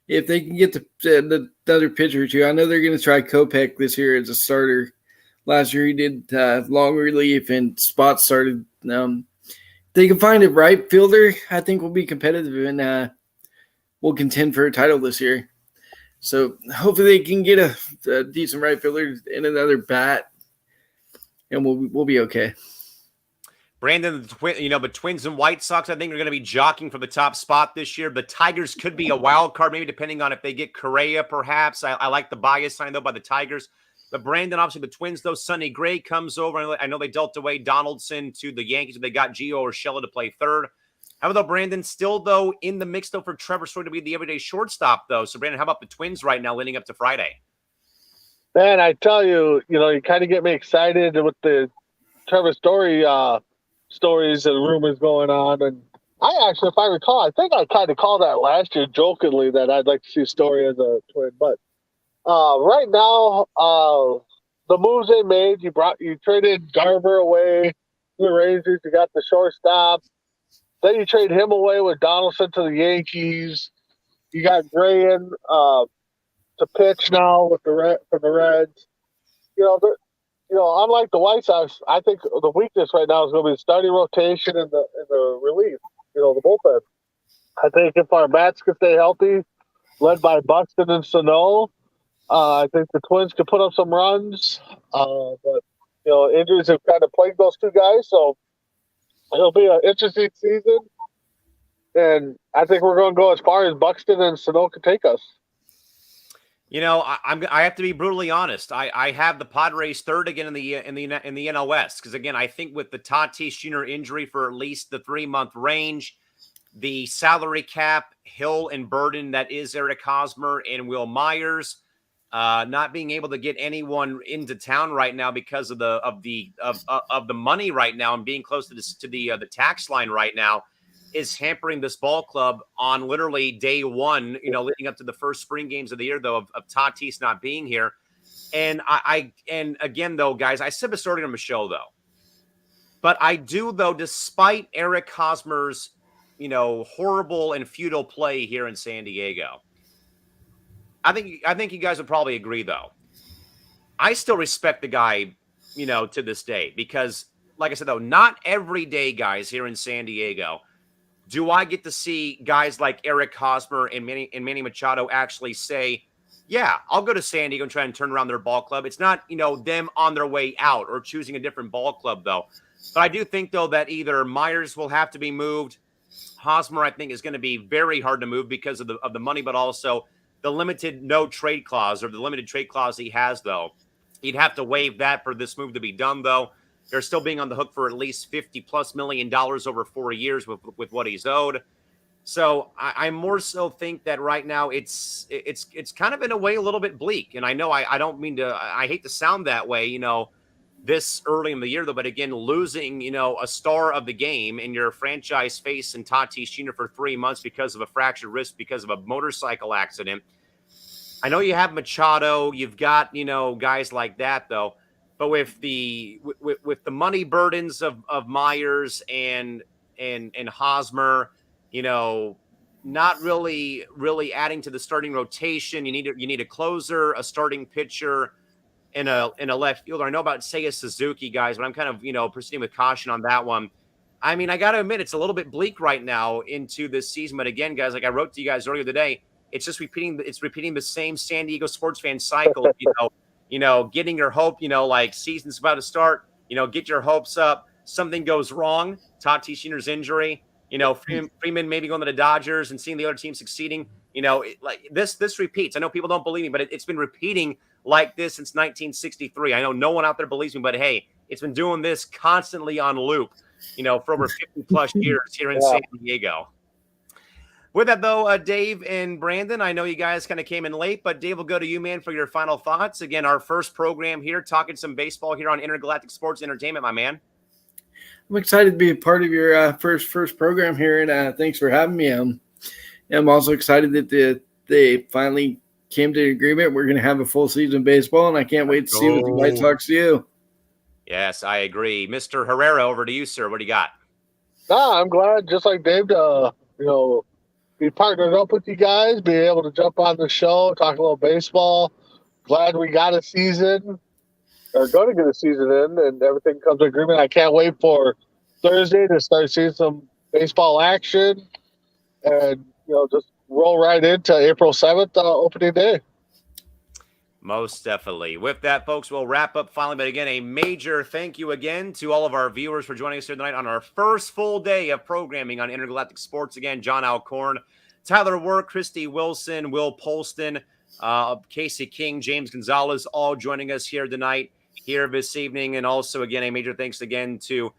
If they can get the other pitcher or two, I know they're going to try Kopech this year as a starter. Last year he did long relief and spots started. They can find a right fielder, I think we'll be competitive and we'll contend for a title this year. So hopefully they can get a decent right fielder and another bat, and we'll be okay. Brandon, but Twins and White Sox, I think, are going to be jockeying for the top spot this year. The Tigers could be a wild card, maybe depending on if they get Correa, perhaps. I like the bias sign, though, by the Tigers. But Brandon, obviously, the Twins, though, Sonny Gray comes over. I know they dealt away Donaldson to the Yankees, but they got Gio Urshela to play third. How about, Brandon, still, though, in the mix, though, for Trevor Story to be the everyday shortstop, though. So, Brandon, how about the Twins right now leading up to Friday? Man, I tell you, you kind of get me excited with the Trevor Story stories and rumors going on. And I actually, if I recall, I think I kind of called that last year jokingly that I'd like to see Story as a Twin. But right now, the moves they made, you traded Garver away to the Rangers, you got the shortstop. Then you trade him away with Donaldson to the Yankees. You got Gray in to pitch now with for the Reds. Unlike the White Sox, I think the weakness right now is going to be the starting rotation and the relief. The bullpen. I think if our bats can stay healthy, led by Buxton and Sano, I think the Twins could put up some runs. But injuries have kind of plagued those two guys, so it'll be an interesting season. And I think we're going to go as far as Buxton and Sano can take us. I have to be brutally honest. I have the Padres third again in the NL West because again I think with the Tatis Jr. injury for at least the 3-month range, the salary cap, Hill and burden that is Eric Hosmer and Will Myers, not being able to get anyone into town right now because of the money right now and being close to the tax line right now. is hampering this ball club on literally day one, leading up to the first spring games of the year, though, of Tatis not being here. And and again, though, guys, I said this earlier in the show, though, but I do, though, despite Eric Hosmer's, horrible and futile play here in San Diego, I think you guys would probably agree, though. I still respect the guy, to this day, because, like I said, though, not every day, guys, here in San Diego, do I get to see guys like Eric Hosmer and Manny Machado actually say, yeah, I'll go to San Diego and try and turn around their ball club. It's not, them on their way out or choosing a different ball club, though. But I do think, though, that either Myers will have to be moved. Hosmer, I think, is going to be very hard to move because of the money, but also the limited no trade clause, or the limited trade clause he has, though. He'd have to waive that for this move to be done, though. They're still being on the hook for at least $50+ million over 4 years with what he's owed. So I more so think that right now it's kind of in a way a little bit bleak. And I know I don't mean to, I hate to sound that way, this early in the year, though. But again, losing, a star of the game in your franchise face in Tatis Jr. for 3 months because of a fractured wrist, because of a motorcycle accident. I know you have Machado, you've got, guys like that, though. But with the money burdens of Myers and Hosmer, not really adding to the starting rotation. You need a closer, a starting pitcher, and a left fielder. I know about Seiya Suzuki, guys, but I'm kind of proceeding with caution on that one. I mean, I got to admit, it's a little bit bleak right now into this season. But again, guys, like I wrote to you guys earlier today, it's just repeating the same San Diego sports fan cycle. Getting your hope, like season's about to start, get your hopes up. Something goes wrong. Tatis Jr.'s injury, Freeman maybe going to the Dodgers and seeing the other team succeeding. Like this repeats. I know people don't believe me, but it's been repeating like this since 1963. I know no one out there believes me, but hey, it's been doing this constantly on loop, for over 50+ years here in San Diego. With that, though, Dave and Brandon, I know you guys kind of came in late, but Dave, will go to you, man, for your final thoughts. Again, our first program here, talking some baseball here on Intergalactic Sports Entertainment, my man. I'm excited to be a part of your first program here, and thanks for having me. I'm also excited that they finally came to an agreement. We're going to have a full season of baseball, and I can't wait to see what the White Sox do. Yes, I agree. Mr. Herrera, over to you, sir. What do you got? I'm glad, just like Dave, to be partnered up with you guys, be able to jump on the show, talk a little baseball. Glad we got a season, or going to get a season in, and everything comes to agreement. I can't wait for Thursday to start seeing some baseball action, and just roll right into April 7th, opening day. Most definitely. With that, folks, we'll wrap up finally. But again, a major thank you again to all of our viewers for joining us here tonight on our first full day of programming on Intergalactic Sports. Again, John Alcorn, Tyler Work, Christy Wilson, Will Polston, Casey King, James Gonzalez, all joining us here tonight, here this evening. And also, again, a major thanks again to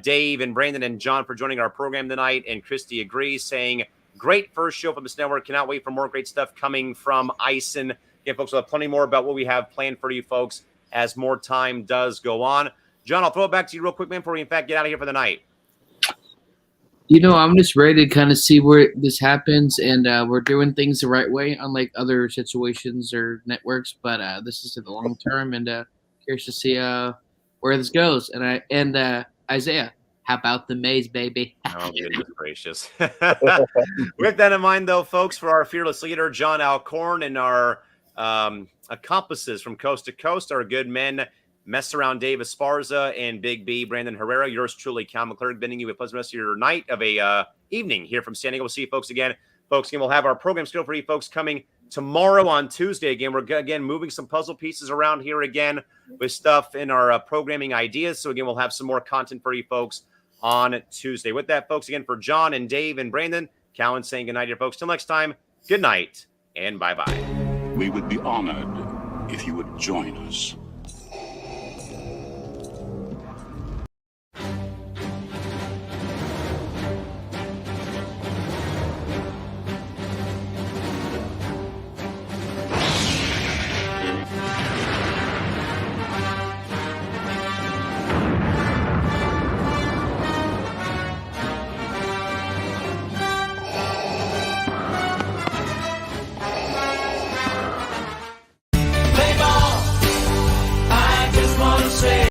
Dave and Brandon and John for joining our program tonight. And Christy agrees, saying, great first show from this network. Cannot wait for more great stuff coming from Ison. Again, folks, we'll have plenty more about what we have planned for you folks as more time does go on. John, I'll throw it back to you real quick, man, before we, in fact, get out of here for the night. I'm just ready to kind of see where this happens, and we're doing things the right way, unlike other situations or networks. But this is in the long term, and curious to see where this goes. And Isaiah, how about the Mays, baby? Oh, goodness gracious. With that in mind, though, folks, for our fearless leader, John Alcorn, and our accomplices from coast to coast, our good men, Mess Around Dave Esparza and Big B, Brandon Herrera, yours truly, Callan McClurg, bidding you a pleasant rest of your night, of a evening here from San Diego. We'll see you folks again. Folks, again, we'll have our program scheduled for you folks coming tomorrow on Tuesday. Again, we're moving some puzzle pieces around here again with stuff in our programming ideas. So again, we'll have some more content for you folks on Tuesday. With that, folks, again, for John and Dave and Brandon, Callan saying good night here, folks. Till next time, good night and bye-bye. We would be honored if you would join us.